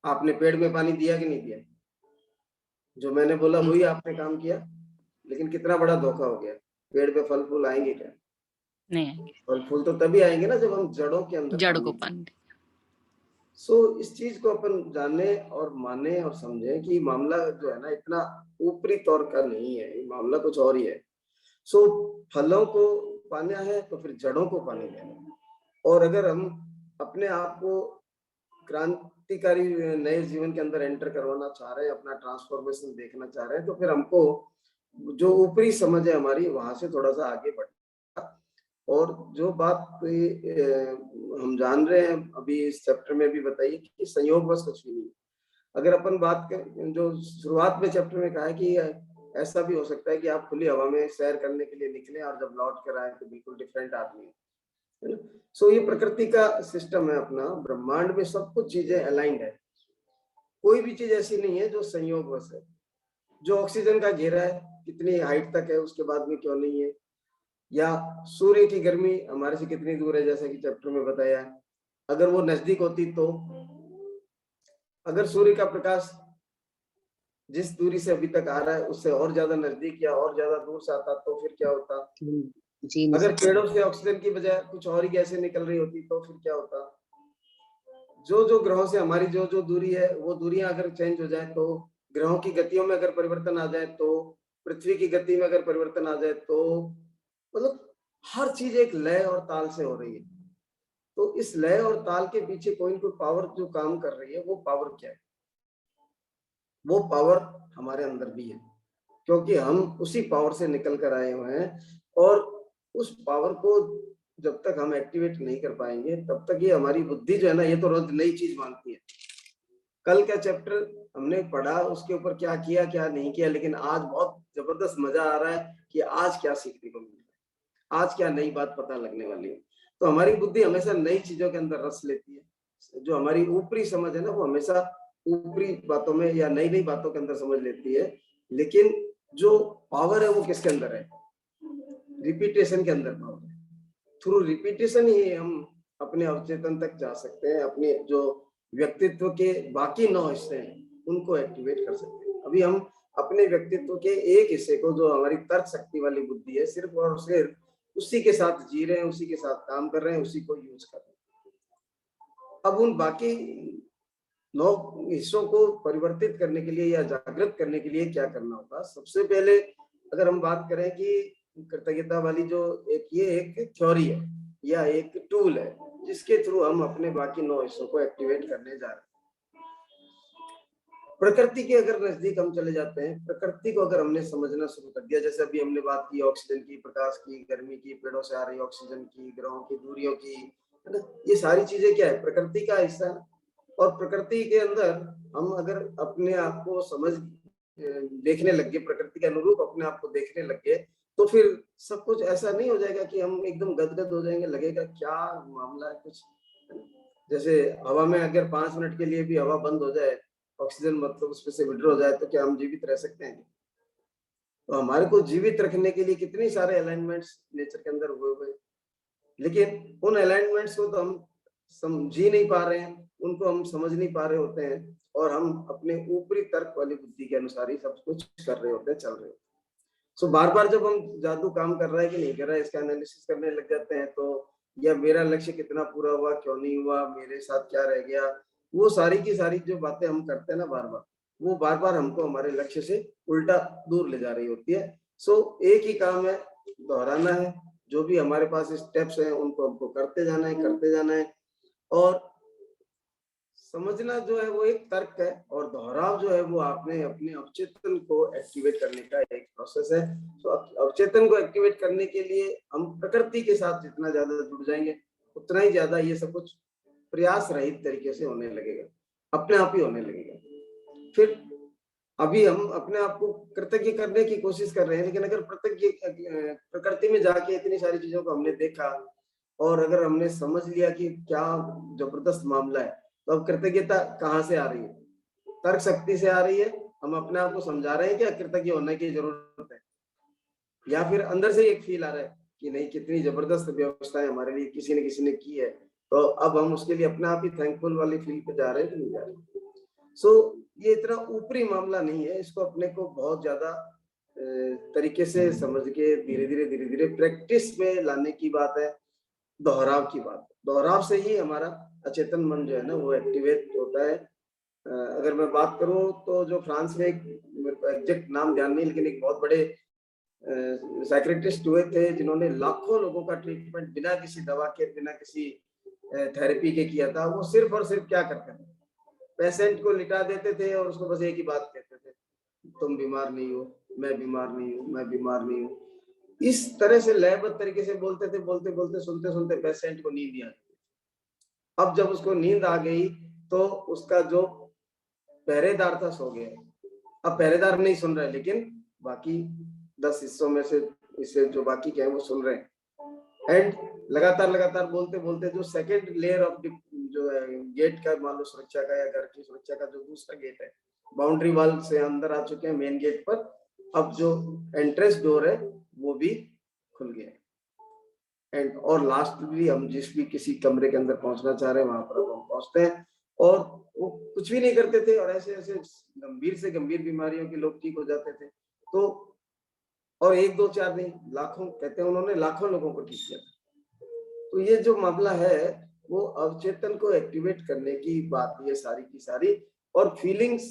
आपने पेड़ में पानी दिया कि नहीं दिया? जो मैंने बोला वही आपने काम किया, लेकिन कितना बड़ा धोखा हो गया। पेड़ पे फल फूल आएंगे क्या?
नहीं आएंगे।
फल फूल तो तभी आएंगे ना जब हम जड़ों के अंदर
जड़ को पानी।
इस चीज को अपन जाने और माने और समझे कि मामला जो है ना इतना ऊपरी तौर का नहीं है, मामला कुछ और ही है। फलों को पाना है तो फिर जड़ों को पानी देना है। और अगर हम अपने आप को क्रांतिकारी नए जीवन के अंदर एंटर करवाना चाह रहे हैं, अपना ट्रांसफॉर्मेशन देखना चाह रहे हैं, तो फिर हमको जो ऊपरी समझ है हमारी वहां से थोड़ा सा आगे बढ़ना। और जो बात हम जान रहे हैं अभी इस चैप्टर में भी बताइए कि संयोग बस कुछ भी नहीं। अगर अपन बात कर, जो शुरुआत में चैप्टर में कहा है कि ऐसा भी हो सकता है कि आप खुली हवा में सैर करने के लिए निकले और जब लौट कर आए तो बिल्कुल डिफरेंट आदमी है ना। ये प्रकृति का सिस्टम है अपना। ब्रह्मांड में सब कुछ चीजें अलाइंड है, कोई भी चीज ऐसी नहीं है जो संयोग बस है। जो ऑक्सीजन का घेरा है कितनी हाइट तक है, उसके बाद में क्यों नहीं है, या सूर्य की गर्मी हमारे से कितनी दूर है, जैसा कि चैप्टर में बताया है। अगर वो नजदीक होती तो, अगर सूर्य का प्रकाश जिस दूरी से अभी तक आ रहा है उससे और ज्यादा नजदीक या और ज्यादा दूर से आता तो फिर क्या होता? अगर पेड़ों से ऑक्सीजन की बजाय कुछ और ही गैसें निकल रही होती तो फिर क्या होता? जो ग्रहों से हमारी जो दूरी है वो दूरियां अगर चेंज हो जाए तो, ग्रहों की गतियों में अगर परिवर्तन आ जाए तो, पृथ्वी की गति में अगर परिवर्तन आ जाए तो, मतलब हर चीज एक लय और ताल से हो रही है। तो इस लय और ताल के पीछे कोई न कोई पावर जो काम कर रही है, वो पावर क्या है? वो पावर हमारे अंदर भी है, क्योंकि हम उसी पावर से निकल कर आए हुए हैं। और उस पावर को जब तक हम एक्टिवेट नहीं कर पाएंगे तब तक ये हमारी बुद्धि जो है ना, ये तो रोज नई चीज मांगती है। कल का चैप्टर हमने पढ़ा, उसके ऊपर क्या किया क्या नहीं किया, लेकिन आज बहुत जबरदस्त मजा आ रहा है कि आज क्या सीखने को मिल रहा है, आज क्या नई बात पता लगने वाली है। तो हमारी बुद्धि हमेशा नई चीजों के अंदर रस लेती है। जो हमारी ऊपरी समझ है ना, वो हमेशा ऊपरी बातों में या नई नई बातों के अंदर समझ लेती है। लेकिन जो पावर है वो किसके अंदर है? रिपीटेशन के अंदर पावर है। थ्रू रिपीटेशन ही हम अपने अवचेतन तक जा सकते हैं, अपने जो व्यक्तित्व के बाकी 9 हिस्से हैं उनको एक्टिवेट कर सकते हैं। अभी हम अपने व्यक्तित्व के एक हिस्से को, जो हमारी तर्क शक्ति वाली बुद्धि है, सिर्फ और सिर्फ उसी के साथ जी रहे हैं, उसी के साथ काम कर रहे हैं, उसी को यूज कर रहे हैं। अब उन बाकी 9 हिस्सों को परिवर्तित करने के लिए या जागृत करने के लिए क्या करना होगा? सबसे पहले अगर हम बात करें कि कृतज्ञता वाली जो ये एक थ्योरी है या एक टूल है जिसके थ्रू हम अपने बाकी 9 हिस्सों को एक्टिवेट करने जा रहे हैं। प्रकृति के अगर नजदीक हम चले जाते हैं, प्रकृति को अगर हमने समझना शुरू कर दिया, जैसे अभी हमने बात की ऑक्सीजन की, प्रकाश की, गर्मी की, पेड़ों से आ रही ऑक्सीजन की, ग्रहों की दूरियों की, है ना, ये सारी चीजें क्या है? प्रकृति का हिस्सा है। और प्रकृति के अंदर हम अगर अपने आप को समझ देखने लग गए, प्रकृति के अनुरूप अपने आप को देखने लग गए, तो फिर सब कुछ ऐसा नहीं हो जाएगा कि हम एकदम गदगद हो जाएंगे, लगेगा क्या मामला है कुछ। जैसे हवा में अगर 5 मिनट के लिए भी हवा बंद हो जाए, ऑक्सीजन मतलब उसमें से विड्रॉ हो जाए, तो क्या हम जीवित रह सकते हैं? तो हमारे को जीवित रखने के लिए कितने सारे अलाइनमेंट्स नेचर के अंदर हुए हुए, लेकिन उन अलाइनमेंट्स को तो हम समझ नहीं पा रहे हैं, उनको हम समझ नहीं पा रहे होते हैं, और हम अपने ऊपरी तर्क वाली बुद्धि के अनुसार ही सब कुछ कर रहे होते हैं, चल रहे होते हैं। सो बार बार जब हम जादू काम कर रहा है कि नहीं कर रहा है, इसका एनालिसिस करने लग जाते हैं, तो या मेरा लक्ष्य कितना पूरा हुआ, क्यों नहीं हुआ, मेरे साथ क्या रह गया, वो सारी की सारी जो बातें हम करते हैं ना बार बार, वो बार बार हमको हमारे लक्ष्य से उल्टा दूर ले जा रही होती है। सो एक ही काम है, दोहराना है। जो भी हमारे पास स्टेप्स हैं उनको हमको करते जाना है, और समझना जो है वो एक तर्क है, और दोहराव जो है वो आपने अपने अवचेतन को एक्टिवेट करने का एक प्रोसेस है। तो अवचेतन को एक्टिवेट करने के लिए हम प्रकृति के साथ जितना ज्यादा जुड़ जाएंगे, उतना ही ज्यादा ये सब कुछ प्रयास रहित तरीके से होने लगेगा, अपने आप ही होने लगेगा। फिर अभी हम अपने आप को कृतज्ञ करने की कोशिश कर रहे हैं, लेकिन अगर प्रकृति में जाके इतनी सारी चीजों को हमने देखा और अगर हमने समझ लिया कि क्या जबरदस्त मामला है, तो अब कृतज्ञता कहाँ से आ रही है? तर्क शक्ति से आ रही है। हम अपने आप को समझा रहे हैं कि कृतज्ञ होने की जरूरत है, या फिर अंदर से एक फील आ रहा है कि नहीं, कितनी जबरदस्त व्यवस्थाएं हमारे लिए किसी न किसी ने की है, तो अब हम उसके लिए अपने आप ही थैंकफुल वाली फील पे जा रहे हैं कि नहीं जा रहे। सो ये इतना ऊपरी मामला नहीं है, इसको अपने को बहुत ज्यादा तरीके से समझ के धीरे धीरे प्रैक्टिस में लाने की बात है, दोहराव की बात है। दोहराव से ही हमारा अचेतन मन जो है ना वो एक्टिवेट होता है। अगर मैं बात करूं तो जो फ्रांस में एक, मेरे को एग्जैक्ट नाम ध्यान नहीं, लेकिन एक बहुत बड़े साइकियाट्रिस्ट हुए थे जिन्होंने लाखों लोगों का ट्रीटमेंट बिना किसी दवा के, बिना किसी थेरेपी के किया था। वो सिर्फ और सिर्फ क्या करते थे, पेशेंट को लिटा देते थे और उसको बस एक ही बात कहते थे, तुम बीमार नहीं हो, मैं बीमार नहीं हूँ, मैं बीमार नहीं हूँ। इस तरह से लयबद्ध तरीके से बोलते थे, बोलते बोलते सुनते सुनते पेशेंट को नींद नहीं आती। अब जब उसको नींद आ गई तो उसका जो पहरेदार था सो गया। अब पहरेदार नहीं सुन रहे, लेकिन बाकी 10 हिस्सों में से इसे जो बाकी क्या है वो सुन रहे हैं। एंड लगातार बोलते बोलते जो सेकेंड लेयर ऑफ जो है गेट का, मान लो सुरक्षा का या घर की सुरक्षा का जो दूसरा गेट है, बाउंड्री वाल से अंदर आ चुके हैं मेन गेट पर। अब जो एंट्रेंस डोर है वो भी खुल गया। एंड और लास्टली हम जिस भी किसी कमरे के अंदर पहुंचना चाह रहे हैं वहां पर अब हम पहुंचते हैं, और वो कुछ भी नहीं करते थे, और ऐसे ऐसे गंभीर से गंभीर बीमारियों के लोग ठीक हो जाते थे। तो और 1 2 4 नहीं, लाखों, कहते हैं उन्होंने लाखों लोगों को ठीक किया। तो ये जो मामला है वो अवचेतन को एक्टिवेट करने की बात है सारी की सारी। और फीलिंग्स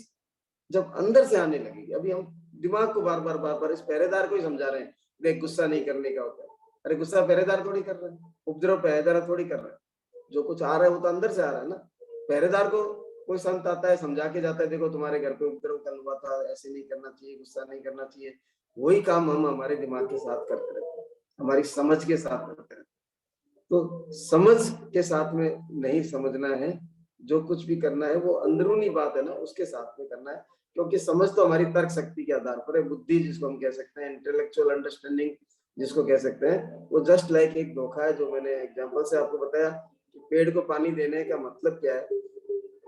जब अंदर से आने लगेगी, अभी हम दिमाग को बार बार इस पहरेदार को ही समझा रहे हैं, देख गुस्सा नहीं करने का होता है। अरे गुस्सा पहरेदार थोड़ी कर रहे हैं, उपद्रव पहरेदार थोड़ी कर रहे हैं। जो कुछ आ रहा है वो तो अंदर से आ रहा है ना। पहरेदार को कोई संत आता है, समझा के जाता है, देखो तुम्हारे घर पे उपद्रव कल हुआ था, ऐसे नहीं करना चाहिए, गुस्सा नहीं करना चाहिए। वही काम हम हमारे दिमाग के साथ करते रहते हैं, हमारी समझ के साथ करते रहते हैं। तो समझ के साथ में नहीं समझना है, जो कुछ भी करना है वो अंदरूनी बात है ना, उसके साथ में करना है। क्योंकि समझ तो हमारी तर्क शक्ति के आधार पर है, बुद्धि जिसको हम कह सकते हैं, इंटेलेक्चुअल अंडरस्टैंडिंग जिसको कह सकते हैं, वो जस्ट लाइक एक धोखा है। जो मैंने एग्जांपल से आपको बताया कि पेड़ को पानी देने का मतलब क्या है।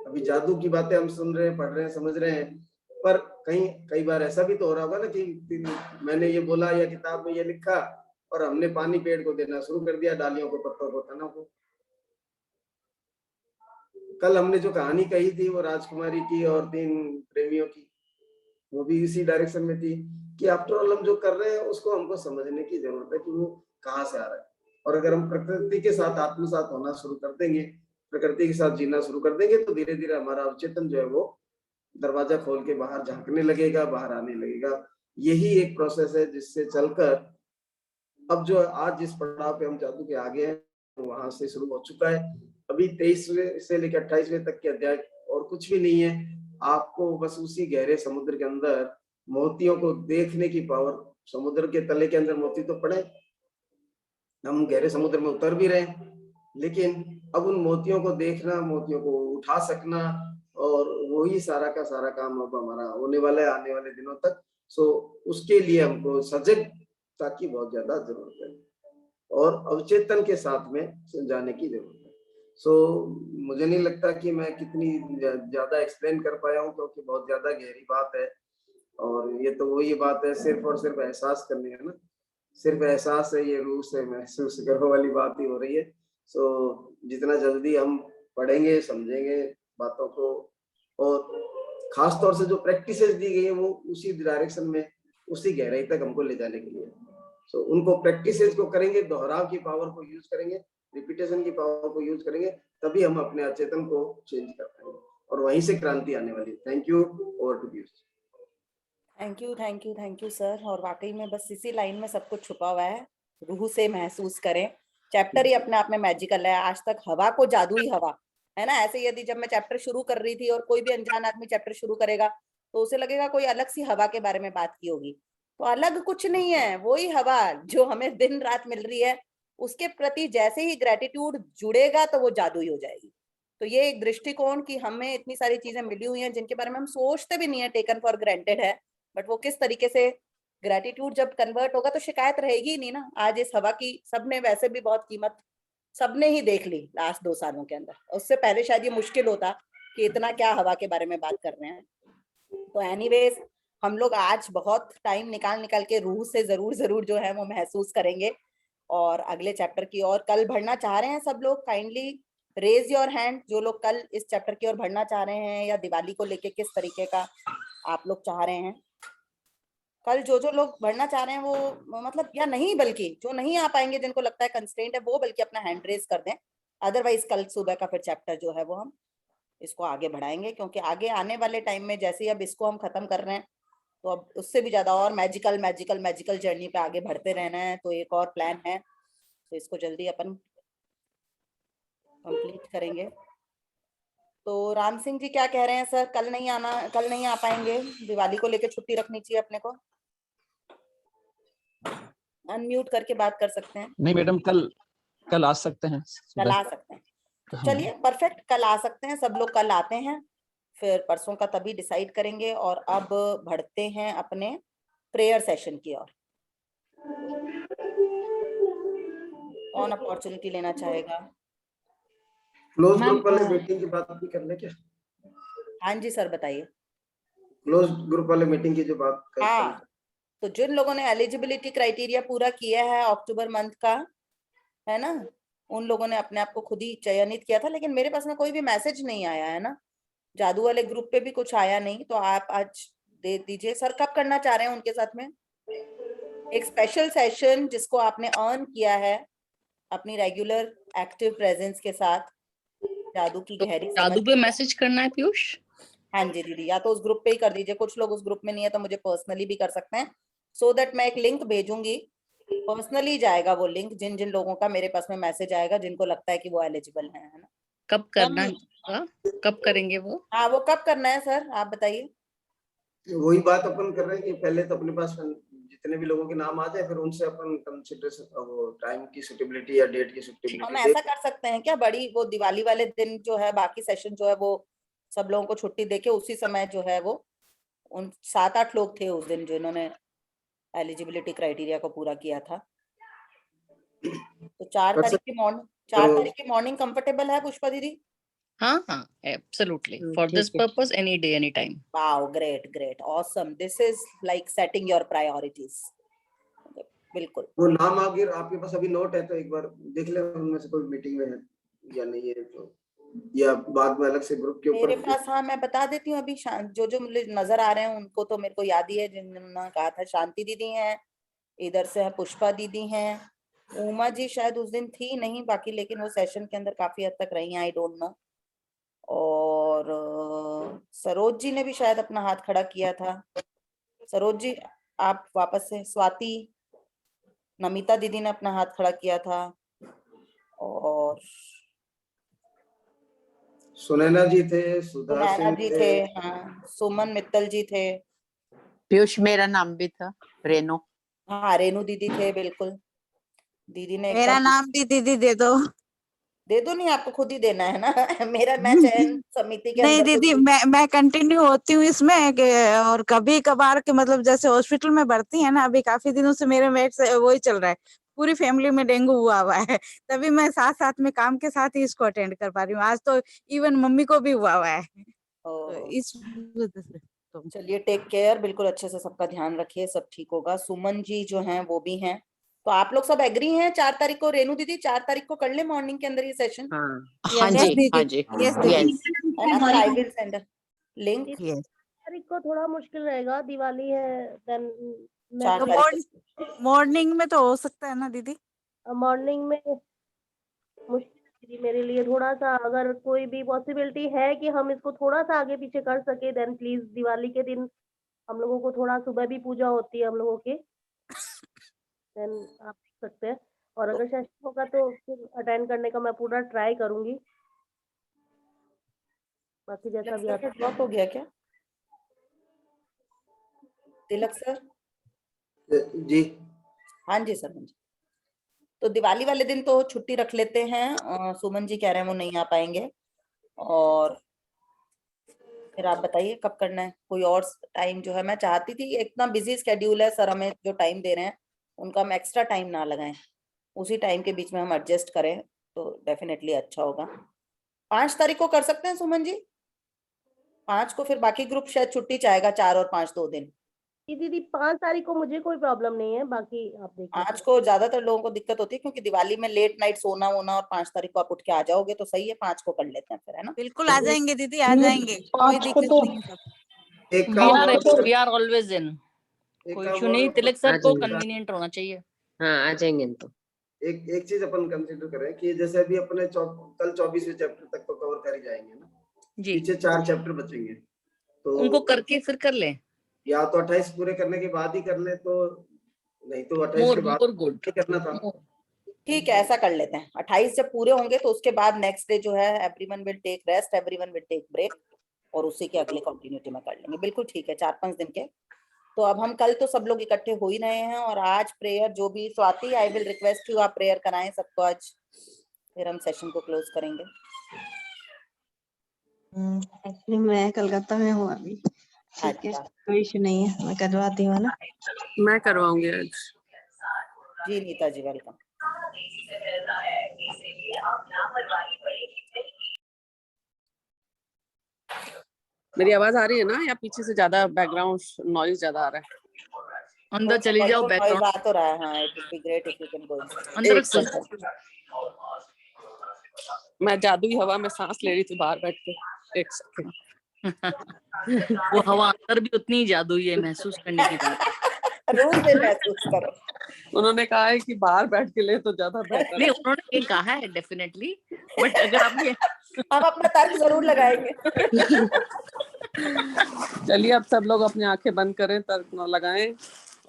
अभी जादू की बातें हम सुन रहे हैं, पढ़ रहे हैं, समझ रहे हैं, पर कई बार ऐसा भी तो हो रहा होगा ना कि मैंने ये बोला या किताब में ये लिखा और हमने पानी पेड़ को देना शुरू कर दिया, डालियों को, पत्तों को, तनों को। कल हमने जो कहानी कही थी वो राजकुमारी की और 3 प्रेमियों की, वो भी इसी डायरेक्शन में थी कि आफ्टर ऑल हम जो कर रहे हैं उसको हमको समझने की जरूरत है कि वो कहाँ से आ रहा है। और अगर हम प्रकृति के साथ आत्मसात होना शुरू कर देंगे, प्रकृति के साथ जीना शुरू कर देंगे, तो धीरे धीरे हमारा अवचेतन जो है वो दरवाजा खोल के बाहर झांकने लगेगा, बाहर आने लगेगा। यही एक प्रोसेस है जिससे चलकर अब जो आज जिस पड़ाव पे हम जादू के आगे हैं वहां से शुरू हो चुका है। अभी 23वें से लेकर 28वें तक के अध्याय और कुछ भी नहीं है। आपको बस उसी गहरे समुद्र के अंदर मोतियों को देखने की पावर, समुद्र के तले के अंदर मोती तो पड़े, हम गहरे समुद्र में उतर भी रहे, लेकिन अब उन मोतियों को देखना, मोतियों को उठा सकना, और वही सारा का सारा काम अब हमारा होने वाला है आने वाले दिनों तक। सो उसके लिए हमको सजगता की बहुत ज्यादा जरूरत है और अवचेतन के साथ में जाने की जरूरत है। सो मुझे नहीं लगता कि मैं कितनी ज्यादा एक्सप्लेन कर पाया हूँ, क्योंकि बहुत ज्यादा गहरी बात है। और ये तो वही बात है, सिर्फ और सिर्फ एहसास करनी है ना, सिर्फ एहसास है, ये रूह से महसूस करो वाली बात ही हो रही है। सो जितना जल्दी हम पढ़ेंगे, समझेंगे बातों को, और खास तौर से जो प्रैक्टिसेस दी गई है वो उसी डायरेक्शन में, उसी गहराई तक हमको ले जाने के लिए। सो उनको प्रैक्टिसेस को करेंगे, दोहराव की पावर को यूज करेंगे, रिपीटेशन की पावर को यूज करेंगे, तभी हम अपने अचेतन को चेंज कर पाएंगे और वहीं से क्रांति आने वाली है। Thank you. Over to Piyush.
Thank you sir. और वाकई में बस इसी लाइन में सब कुछ छुपा हुआ है, रूह से महसूस करें। चैप्टर ही अपने आप में मैजिकल है। आज तक हवा को जादुई हवा, है ना। ऐसे यदि जब मैं चैप्टर शुरू कर रही थी और कोई भी अनजान आदमी चैप्टर शुरू करेगा तो उसे लगेगा कोई अलग सी हवा के बारे में बात की होगी। तो अलग कुछ नहीं है, वही हवा जो हमें दिन रात मिल रही है, उसके प्रति जैसे ही ग्रेटिट्यूड जुड़ेगा तो वो जादुई हो जाएगी। तो ये एक दृष्टिकोण कि हमें इतनी सारी चीजें मिली हुई हैं जिनके बारे में हम सोचते भी नहीं है, टेकन फॉर ग्रांटेड है, बट वो किस तरीके से ग्रेटिट्यूड जब कन्वर्ट होगा तो शिकायत रहेगी ही नहीं ना। आज इस हवा की सबने वैसे भी बहुत कीमत सबने ही देख ली लास्ट 2 सालों के अंदर। उससे पहले शायद ये मुश्किल होता कि इतना क्या हवा के बारे में बात कर रहे हैं। तो एनीवेज हम लोग आज बहुत टाइम निकाल के रूह से जरूर जो है वो महसूस करेंगे और अगले चैप्टर की ओर कल बढ़ना चाह रहे हैं सब लोग। काइंडली रेज योर हैंड जो लोग कल इस चैप्टर की ओर बढ़ना चाह रहे हैं, या दिवाली को लेके किस तरीके का आप लोग चाह रहे हैं। कल जो लोग बढ़ना चाह रहे हैं वो मतलब, या नहीं बल्कि जो नहीं आ पाएंगे जिनको लगता है कंस्ट्रेंट है वो बल्कि अपना हैंड रेज कर दें। अदरवाइज कल सुबह का फिर चैप्टर जो है वो हम इसको आगे बढ़ाएंगे, क्योंकि आगे आने वाले टाइम में जैसे ही अब इसको हम खत्म कर रहे हैं तो अब उससे भी ज्यादा और मैजिकल जर्नी पे आगे बढ़ते रहना है। तो एक और प्लान है, तो इसको जल्दी अपन कंप्लीट करेंगे। तो राम सिंह जी क्या कह रहे हैं सर, कल नहीं आ पाएंगे? दिवाली को लेकर छुट्टी रखनी चाहिए अपने को। अनम्यूट करके बात कर सकते हैं।
नहीं मैडम, कल आ सकते हैं,
कल आ सकते हैं, तो चलिए परफेक्ट, कल आ सकते हैं सब लोग, कल आते हैं। फिर परसों का तभी डिसाइड करेंगे। और अब बढ़ते हैं अपने प्रेयर सेशन की ओर। कौन अपॉर्चुनिटी लेना चाहेगा?
क्लोज
मैम,
ग्रुप वाले मीटिंग की बात भी कर ले क्या?
हाँ जी सर बताइए।
क्लोज ग्रुप वाले मीटिंग की जो बात कर
हाँ, तो जिन लोगों ने एलिजिबिलिटी क्राइटेरिया पूरा किया है अक्टूबर मंथ का, है ना, उन लोगों ने अपने आप को खुद ही चयनित किया था। लेकिन मेरे पास में कोई भी मैसेज नहीं आया है ना, जादू वाले ग्रुप पे भी कुछ आया नहीं। तो आप आज दे दीजिए सर। कब करना चाह रहे हैं उनके साथ में एक स्पेशल सेशन जिसको आपने अर्न किया है अपनी रेगुलर एक्टिव प्रेजेंस के साथ, जादू की
तो
गहरी
जादू
समझ।
पे मैसेज करना है पीयूष?
हाँ जी दीदी, या तो उस ग्रुप पे ही कर दीजिए। कुछ लोग उस ग्रुप में नहीं है तो मुझे पर्सनली भी कर सकते हैं, सो दैट मैं एक लिंक भेजूंगी, पर्सनली जाएगा वो लिंक जिन जिन लोगों का मेरे पास में मैसेज आएगा जिनको लगता है कि वो एलिजिबल है ना।
कब करना है? कब करेंगे वो?
हाँ, वो कब करना है सर आप बताइए।
वही बात अपन कर रहे हैं कि पहले तो अपने पास जितने भी लोगों के नाम आ जाए फिर उनसे अपन कंसिडरेशन वो टाइम की सुटेबिलिटी या डेट की
हम
सुटेबिलिटी
ऐसा कर सकते हैं क्या, बड़ी वो दिवाली वाले दिन जो है बाकी सेशन जो है वो सब लोगों को छुट्टी देके उसी समय जो है वो, उन 7-8 लोग थे उस दिन जिन्होंने एलिजिबिलिटी क्राइटेरिया को पूरा किया था। तो 4 तारीख की मॉर्निंग कंफर्टेबल है पुष्पा दीदी?
हाँ, absolutely, for this purpose any day any time.
Wow, great, awesome. This is like setting your priorities. बिल्कुल।
वो नाम अगर आपके पास अभी नोट है तो एक बार देख ले उनमें से कोई मीटिंग में है या नहीं है, तो या बाद में अलग से ग्रुप के ऊपर
मेरे पास, हाँ मैं बता देती हूँ अभी, जो मुझे नजर आ रहे हैं उनको तो मेरे को याद ही है जिन्होंने कहा था। शांति दीदी हैं, इधर से है पुष्पा दीदी हैं, उमा जी शायद उस दिन थी नहीं बाकी, लेकिन वो सेशन के अंदर काफी हद तक रही हैं, आई डोंट नो। और सरोज जी ने भी शायद अपना हाथ खड़ा किया था। सरोज जी आप वापस से। स्वाति, नमिता दीदी ने अपना हाथ खड़ा किया था। और
सुनैना जी थे, सुधा
सुनैना
सिंह
जी
थे,
थे, हाँ सुमन मित्तल जी थे।
पीयूष मेरा नाम भी था, रेनो।
हाँ रेनू दीदी थे, बिल्कुल। दीदी ने
मेरा
एकदम
नाम भी दीदी दे दो।
दे दो। नहीं आपको खुद ही देना है ना मेरा, मैं चयन समिति के
नहीं
अंदर कुछ
दीदी, मैं कंटिन्यू होती हूँ इसमें और कभी कभार के मतलब जैसे हॉस्पिटल में भर्ती है ना, अभी काफी दिनों से मेरे मेट से वही चल रहा है, पूरी फैमिली में डेंगू हुआ है। तभी मैं साथ साथ में काम के साथ ही इसको अटेंड कर पा रही हूँ। आज तो इवन मम्मी को भी हुआ है, तो इस वजह से तो
चलिए टेक केयर, बिल्कुल अच्छे से सबका ध्यान रखिए, सब ठीक होगा। सुमन जी जो हैं वो भी हैं। तो आप लोग सब एग्री हैं 4 तारीख को? रेनू दीदी 4 तारीख को कर ले मॉर्निंग के अंदर ये सेशन,
हाँ
यस
जी,
दीदी,
हाँ जी,
यस दीदी,
यस।
है ना? फिर I will send link.
Yes.
तारीख को थोड़ा मुश्किल रहेगा, दिवाली है। देन
4
तो
तारीख
मॉर्निंग में तो हो सकता है ना दीदी?
मॉर्निंग में मुश्किल है दीदी मेरे लिए थोड़ा सा। अगर कोई भी पॉसिबिलिटी है कि हम इसको थोड़ा सा आगे पीछे कर सके देन प्लीज। दिवाली के दिन हम लोगों को थोड़ा सुबह भी पूजा होती है हम लोगों की, देन आप देख सकते हैं। और अगर सेशन होगा तो फिर अटेंड करने का मैं पूरा ट्राई करूंगी। बाकी जैसा भी
तिलक
आता
सर ड्रॉप हो गया क्या? तिलक सर?
जी
हाँ जी सर, हाँ जी। तो दिवाली वाले दिन तो छुट्टी रख लेते हैं, सुमन जी कह रहे हैं वो नहीं आ पाएंगे। और फिर आप बताइए कब करना है, कोई और टाइम जो है, मैं चाहती थी, इतना बिजी स्केड्यूल है सर, हमें जो टाइम दे रहे हैं उनका हम एक्स्ट्रा टाइम ना लगाएं, उसी टाइम के बीच में हम एडजस्ट करें तो डेफिनेटली अच्छा होगा। 5 तारीख को कर सकते हैं सुमन जी? 5 को फिर बाकी ग्रुप शायद छुट्टी चाहेगा, 4 और 5 2 दिन।
जी दीदी 5 तारीख को मुझे कोई प्रॉब्लम नहीं है, बाकी आप देख लीजिए।
5 को ज्यादातर लोगों को दिक्कत होती है क्योंकि दिवाली में लेट नाइट सोना वोना, और 5 तारीख को आप उठ के आ जाओगे तो सही है, 5 को कर लेते हैं फिर, है ना?
बिल्कुल आ जाएंगे दीदी, आ जाएंगे, कोई
5 को
दिक्कत
तो
नहीं है सब।
एक
वी
काम
आर
और
वी आर ऑलवेज इन,
एक
कोई
काम
इशू
और
नहीं, तिलक सर
आ
को
जाएंगे।
कन्वीनियंट होना चाहिए।
हाँ आ जाएंगे हम तो।
एक चीज अपन कंसिडर करें कि जैसे अभी अपने कल 24वें चैप्टर तक तो कवर कर ही जाएंगे ना,
जी,
पीछे 4 चैप्टर बचेंगे, तो
उनको करके फिर कर लें।
या तो 28 पूरे करने के बाद ही कर ले, तो नहीं तो 28
मोर
के बाद
मोर गुड।
ही करना था।
ठीक है, ऐसा कर लेते हैं। 28 जब पूरे होंगे तो उसके बाद नेक्स्ट डे जो है everyone will take rest, everyone will take break, और उसी के अगले कंटिन्यूटी में कर लेंगे। बिल्कुल ठीक है, 4-5 दिन के। तो अब हम कल तो सब लोग इकट्ठे हो ही रहे हैं, और आज प्रेयर जो भी, Swati I will request you, आप प्रेयर कराएं सबको आज, फिर हम सेशन को क्लोज करेंगे।
एक्चुअली मैं कलकत्ता में हूँ अभी। ठीक है,
अच्छा
कोई इशू नहीं है, मैं करवाती हूँ ना।
मैं करवाऊंगी आज।
जी नीता जी, वेलकम।
मेरी आवाज आ रही है ना, या पीछे से ज्यादा बैकग्राउंड नॉइज ज्यादा आ रहा है?
अंदर चली जाओ,
नॉइज
बैकग्राउंड
आ तो रहा है, हाँ, it would be great if you can go
अंदर
एक
रखो।
सेकंड।
मैं जादुई हवा में सांस ले रही थी बाहर बैठ के, एक सेकंड।
वो हवा अंदर भी उतनी ही जादुई है, महसूस करने की बात।
रोज में महसूस करो।
उन्होंने कहा है कि बाहर बैठ के ले तो ज्यादा बेहतर
नहीं,
है।
उन्होंने ये कहा है डेफिनेटली, बट अगर आप ये
हम अपना तर्क जरूर लगाएंगे।
चलिए अब सब लोग अपनी आंखें बंद करें, तर्क न लगाएं,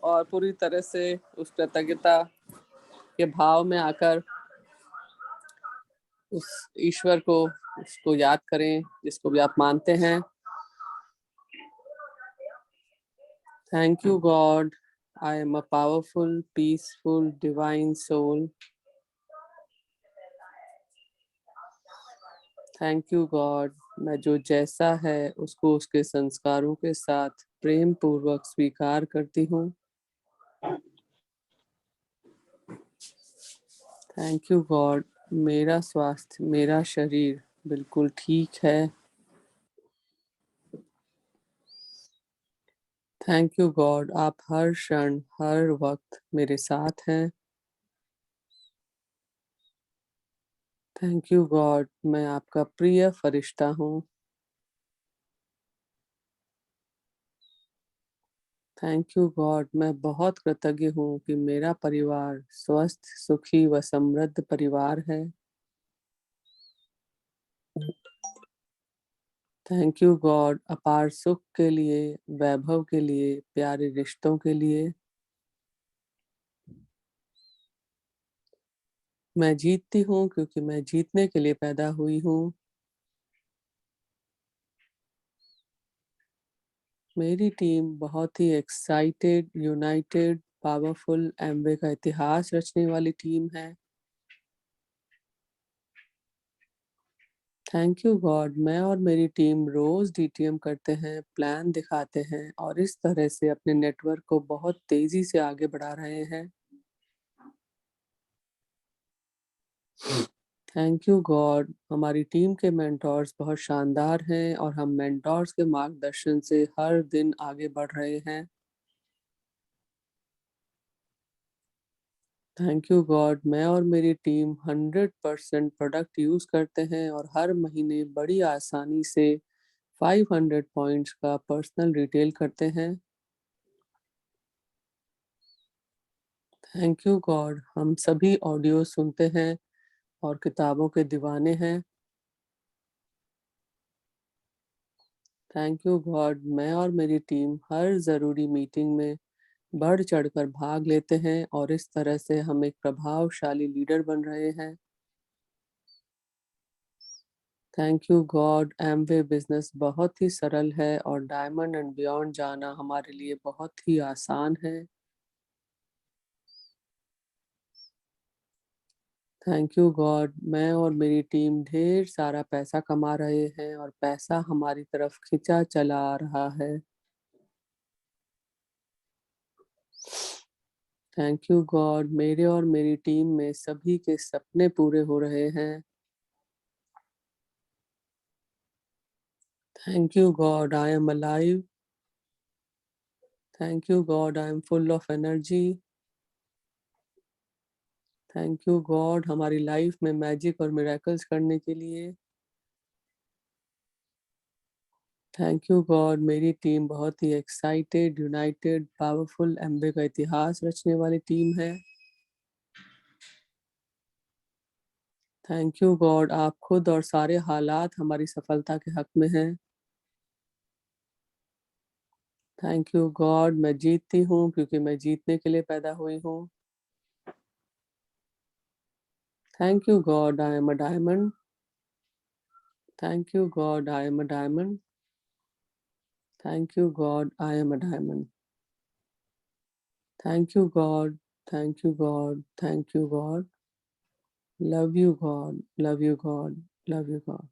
और पूरी तरह से उस कृतज्ञता के भाव में आकर उस ईश्वर को, उसको याद करें जिसको भी आप मानते हैं। Thank you God, I am a powerful, peaceful, divine soul. Thank you God, मैं जो जैसा है उसको उसके संस्कारों के साथ प्रेम पूर्वक स्वीकार करती हूँ। थैंक यू गॉड, मेरा स्वास्थ्य, मेरा शरीर बिल्कुल ठीक है। थैंक यू गॉड, आप हर क्षण हर वक्त मेरे साथ हैं। थैंक यू गॉड, मैं आपका प्रिय फरिश्ता हूँ। थैंक यू गॉड, मैं बहुत कृतज्ञ हूँ कि मेरा परिवार स्वस्थ, सुखी व समृद्ध परिवार है। थैंक यू गॉड, अपार सुख के लिए, वैभव के लिए, प्यारे रिश्तों के लिए। मैं जीतती हूँ क्योंकि मैं जीतने के लिए पैदा हुई हूँ। मेरी टीम बहुत ही एक्साइटेड, यूनाइटेड, पावरफुल एम्वे का इतिहास रचने वाली टीम है। थैंक यू गॉड, मैं और मेरी टीम रोज डीटीएम करते हैं, प्लान दिखाते हैं, और इस तरह से अपने नेटवर्क को बहुत तेजी से आगे बढ़ा रहे हैं। थैंक यू गॉड, हमारी टीम के मेंटोर्स बहुत शानदार हैं और हम मेंटोर्स के मार्गदर्शन से हर दिन आगे बढ़ रहे हैं। थैंक यू गॉड, मैं और मेरी टीम 100% प्रोडक्ट यूज करते हैं और हर महीने बड़ी आसानी से 500 पॉइंट्स का पर्सनल रिटेल करते हैं। थैंक यू गॉड, हम सभी ऑडियो सुनते हैं और किताबों के दीवाने हैं। थैंक यू गॉड, मैं और मेरी टीम हर ज़रूरी मीटिंग में बढ़ चढ़कर भाग लेते हैं और इस तरह से हम एक प्रभावशाली लीडर बन रहे हैं। Thank you God, Amway business बहुत ही सरल है और डायमंड एंड बियॉन्ड जाना हमारे लिए बहुत ही आसान है। थैंक यू गॉड, मैं और मेरी टीम ढेर सारा पैसा कमा रहे हैं और पैसा हमारी तरफ खिंचा चला आ रहा है। थैंक यू गॉड, मेरे और मेरी टीम में सभी के सपने पूरे हो रहे हैं। Thank you God, I am alive. Thank you God, I M full of energy. Thank you God, हमारी लाइफ में मैजिक और मिरेकल्स करने के लिए। थैंक यू गॉड, मेरी टीम बहुत ही एक्साइटेड, यूनाइटेड, पावरफुल एमवे का इतिहास रचने वाली टीम है। थैंक यू गॉड, आप खुद और सारे हालात हमारी सफलता के हक में हैं। थैंक यू गॉड, मैं जीतती हूँ क्योंकि मैं जीतने के लिए पैदा हुई हूँ। Thank you God, I am a diamond. Thank you God, I am a diamond. Thank you God, I am a diamond. Thank you God, thank you God, thank you God. Love you God, love you God, love you God.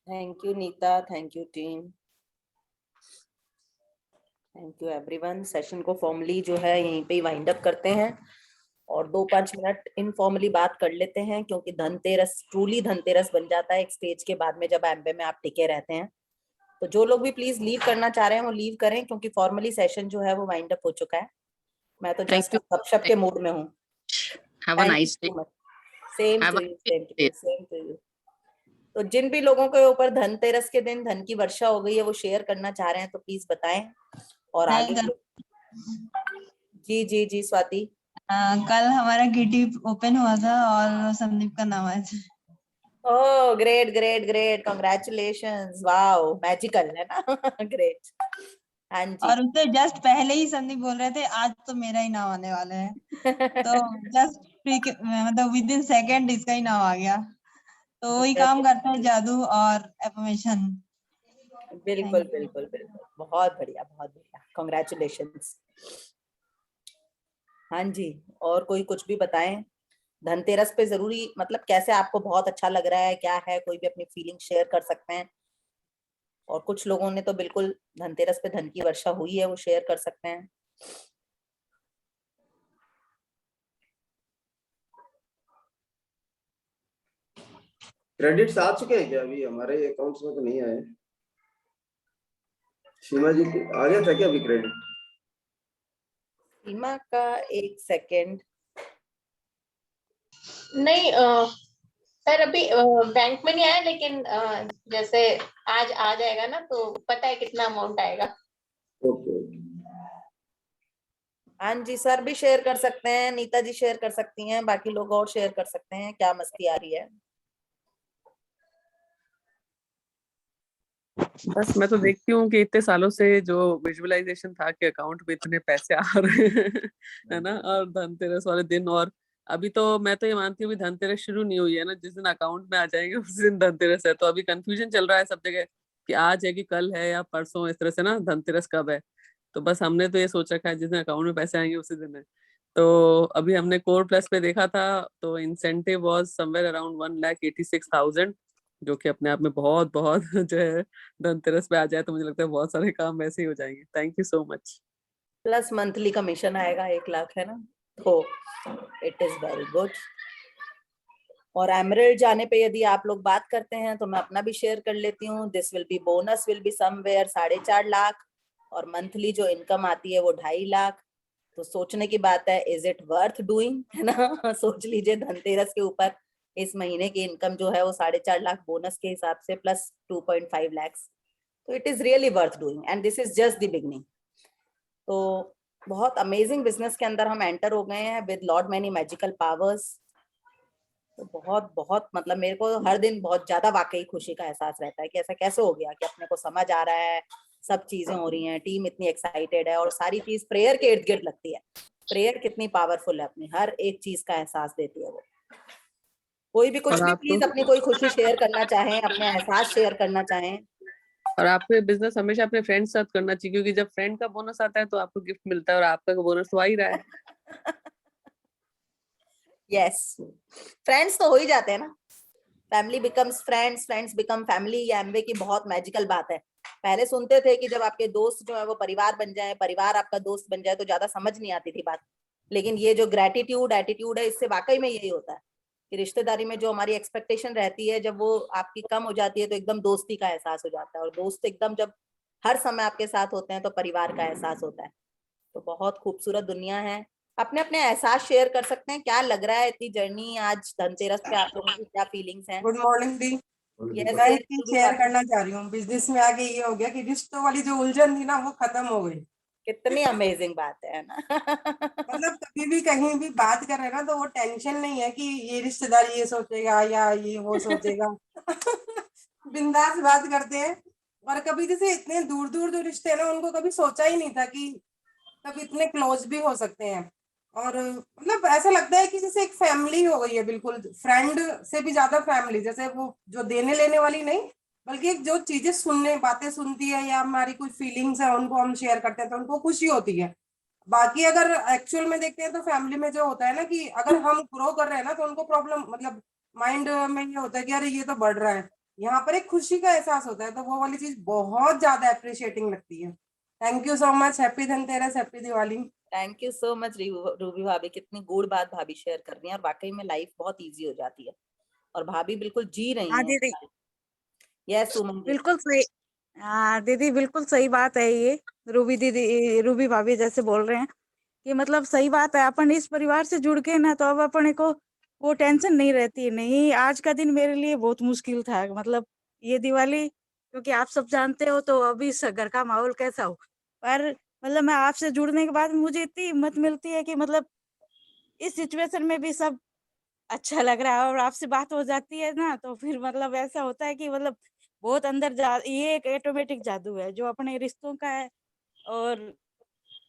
Thank you Neeta, thank you team, thank you everyone. Session को formally जो है यहीं पे wind up करते हैं और 2-5 minute informally बात कर लेते हैं, क्योंकि धनतेरस ट्रूली धनतेरस बन जाता है एक स्टेज के बाद में जब एमबे में आप टिके रहते हैं। तो जो लोग भी प्लीज लीव करना चाह रहे हैं वो लीव करें, क्योंकि फॉर्मली सेशन जो है वो वाइंड अप हो चुका है। मैं तो जस्ट गपशप के मूड में हूँ।
Have a nice day.
Same to you, same to you, same to you. तो जिन भी लोगों के ऊपर धनतेरस के दिन धन की वर्षा हो गई है वो शेयर करना चाह रहे हैं तो प्लीज बताएं। और आगे जी जी जी स्वाति।
कल हमारा किटी ओपन हुआ था और संदीप का नाम आया था।
Oh great great great, congratulations, wow magical है ना। ग्रेट। हाँ जी।
और उससे जस्ट पहले ही संदीप बोल रहे थे आज तो मेरा ही नाम आने वाला है। तो जस्ट मतलब विद इन सेकंड इसका ही नाम आ गया। तो वही काम करता है जादू और एफर्मेशन।
बिल्कुल बिल्कुल बिल्कुल, बहुत बढ़िया बहुत बढ़िया, कांग्रेचुलेशंस। हाँ जी, और कोई कुछ भी बताएं धनतेरस पे जरूरी, मतलब कैसे आपको बहुत अच्छा लग रहा है, क्या है, कोई भी अपनी फीलिंग शेयर कर सकते हैं। और कुछ लोगों ने तो बिल्कुल धनतेरस पे धन की वर्षा हुई है वो शेयर कर सकते हैं।
क्रेडिट्स आ चुके हैं क्या? अभी हमारे अकाउंट्स में तो नहीं आए। सीमा जी आ गया था क्या अभी क्रेडिट?
सीमा का एक सेकेंड।
नहीं सर अभी बैंक में नहीं आया, लेकिन जैसे आज आ जाएगा ना तो पता है कितना अमाउंट आएगा।
ओके।
हाँ जी, सर भी शेयर कर सकते हैं, नीता जी शेयर कर सकती हैं, बाकी लोग और शेयर कर सकते हैं क्या मस्ती आ रही है।
बस मैं तो देखती हूँ कि इतने सालों से जो विजुअलाइजेशन था कि अकाउंट में इतने पैसे आ रहे हैं, है ना, और धनतेरस वाले दिन, और अभी तो मैं तो ये मानती हूँ कि धनतेरस शुरू नहीं हुई है ना, जिस दिन अकाउंट में आ जाएंगे उस दिन धनतेरस है। तो अभी कंफ्यूजन चल रहा है सब जगह कि आज है कि कल है या परसों, इस तरह से ना धनतेरस कब है। तो बस हमने तो ये सोच रखा है जिस दिन अकाउंट में पैसे आएंगे उसी दिन है। तो अभी हमने कोर प्लस पे देखा था तो इंसेंटिव वाज समवेयर अराउंड 1,86,000, जो कि अपने आप में बहुत बहुत जो है, धनतेरस पे आ जाए तो मुझे लगता है बहुत सारे काम वैसे ही हो जाएंगे। Thank you so much.
Plus monthly commission आएगा 1 लाख, है ना, तो इट इज वेरी गुड। और एमरल्ड जाने पे यदि आप लोग बात करते हैं तो मैं अपना भी शेयर कर लेती हूँ। This will be bonus will be somewhere 4.5 lakh, और मंथली जो इनकम आती है वो 2.5 लाख। तो सोचने की बात है, इज इट वर्थ डूइंग, है ना। सोच लीजिए धनतेरस के ऊपर इस महीने की इनकम जो है वो 4.5 लाख बोनस के हिसाब से प्लस 2.5 लाख। तो it is really worth doing and this is just the beginning. तो बहुत अमेजिंग बिजनेस के अंदर हम एंटर हो गए हैं with lot many magical powers. तो बहुत बहुत मतलब मेरे को हर दिन बहुत ज्यादा वाकई खुशी का एहसास रहता है कि ऐसा कैसे हो गया कि अपने को समझ आ रहा है, सब चीजें हो रही हैं, टीम इतनी एक्साइटेड है और सारी चीज प्रेयर के इर्द गिर्द लगती है। प्रेयर कितनी पावरफुल है, अपनी हर एक चीज का एहसास देती है वो। कोई भी कुछ
और
भी
आप
प्लीज अपनी कोई खुशी शेयर करना चाहें, अपने एहसास शेयर करना चाहें।
और आपको ये बिजनेस हमेशा अपने फ्रेंड साथ करना चाहिए, क्योंकि जब फ्रेंड का बोनस आता है तो आपको गिफ्ट मिलता है, और आपका बोनस तो आ ही रहा है।
यस, फ्रेंड्स तो हो ही जाते हैं ना, family becomes friends, friends become family. ये एमवे की बहुत मैजिकल बात है। पहले सुनते थे कि जब आपके दोस्त जो है वो परिवार बन जाए, परिवार आपका दोस्त बन जाए, तो ज्यादा समझ नहीं आती थी बात। लेकिन ये जो ग्रेटिट्यूड एटीट्यूड है, इससे वाकई में यही होता है कि रिश्तेदारी में जो हमारी एक्सपेक्टेशन रहती है, जब वो आपकी कम हो जाती है तो एकदम दोस्ती का एहसास हो जाता है, और दोस्त एकदम जब हर समय आपके साथ होते हैं तो परिवार का एहसास होता है। तो बहुत खूबसूरत दुनिया है। अपने अपने एहसास शेयर कर सकते हैं, क्या लग रहा है इतनी जर्नी, आज धनतेरस पे आप लोगों की क्या फीलिंग्स हैं?
गुड मॉर्निंग दी।
यस
मैं
यस,
एक शेयर करना चाह रही हूँ। बिजनेस में आगे ये हो गया कि रिश्तों वाली जो उलझन थी ना, वो खत्म हो गई।
कितनी अमेजिंग बात है ना।
मतलब कभी भी कहीं भी बात कर रहे हैं ना, तो वो टेंशन नहीं है कि ये रिश्तेदार ये सोचेगा या ये वो सोचेगा। बिंदास बात करते हैं। और कभी जैसे इतने दूर दूर जो रिश्ते हैं ना, उनको कभी सोचा ही नहीं था कि कभी इतने क्लोज भी हो सकते हैं। और मतलब ऐसा लगता है कि जैसे एक फैमिली हो गई है, बिल्कुल फ्रेंड से भी ज्यादा फैमिली। जैसे वो जो देने लेने वाली नहीं, बल्कि एक जो चीजें सुनने बातें सुनती है या हमारी कुछ फीलिंग्स है उनको हम शेयर करते हैं तो उनको खुशी होती है। बाकी अगर एक्चुअल में देखते हैं तो फैमिली में जो होता है ना, कि अगर हम ग्रो कर रहे हैं ना, तो उनको प्रॉब्लम मतलब माइंड में ये होता है कि अरे ये तो बढ़ रहा है। यहाँ पर एक खुशी का एहसास होता है, तो वो वाली चीज बहुत ज्यादा अप्रिशिएटिंग लगती है। Thank you so much. Happy Dhanteras, happy Diwali.
Thank you so much Ruby भाभी, कितनी गूढ़ बात भाभी शेयर कर रही है, और वाकई में लाइफ बहुत इजी हो जाती है, और भाभी बिल्कुल जी रही
हाँ
हैं।
दीदी,
यस सुमन जी।
बिल्कुल सही। हाँ दीदी, बिल्कुल सही बात है ये। रूबी दीदी, रूबी भाभी जैसे बोल रहे हैं कि मतलब सही बात है। अपन इस परिवार से जुड़ के ना, तो अब अपने को वो टेंशन नहीं रहती है। नहीं, आज का दिन मेरे लिए बहुत मुश्किल था, मतलब ये दिवाली, क्योंकि आप सब जानते हो तो अभी घर का माहौल कैसा हो। पर मतलब मैं आपसे जुड़ने के बाद मुझे इतनी हिम्मत मिलती है कि मतलब इस सिचुएशन में भी सब अच्छा लग रहा है। और आपसे बात हो जाती है ना, तो फिर मतलब ऐसा होता है कि मतलब बहुत अंदर ये एक ऑटोमेटिक जादू है जो अपने रिश्तों का है। और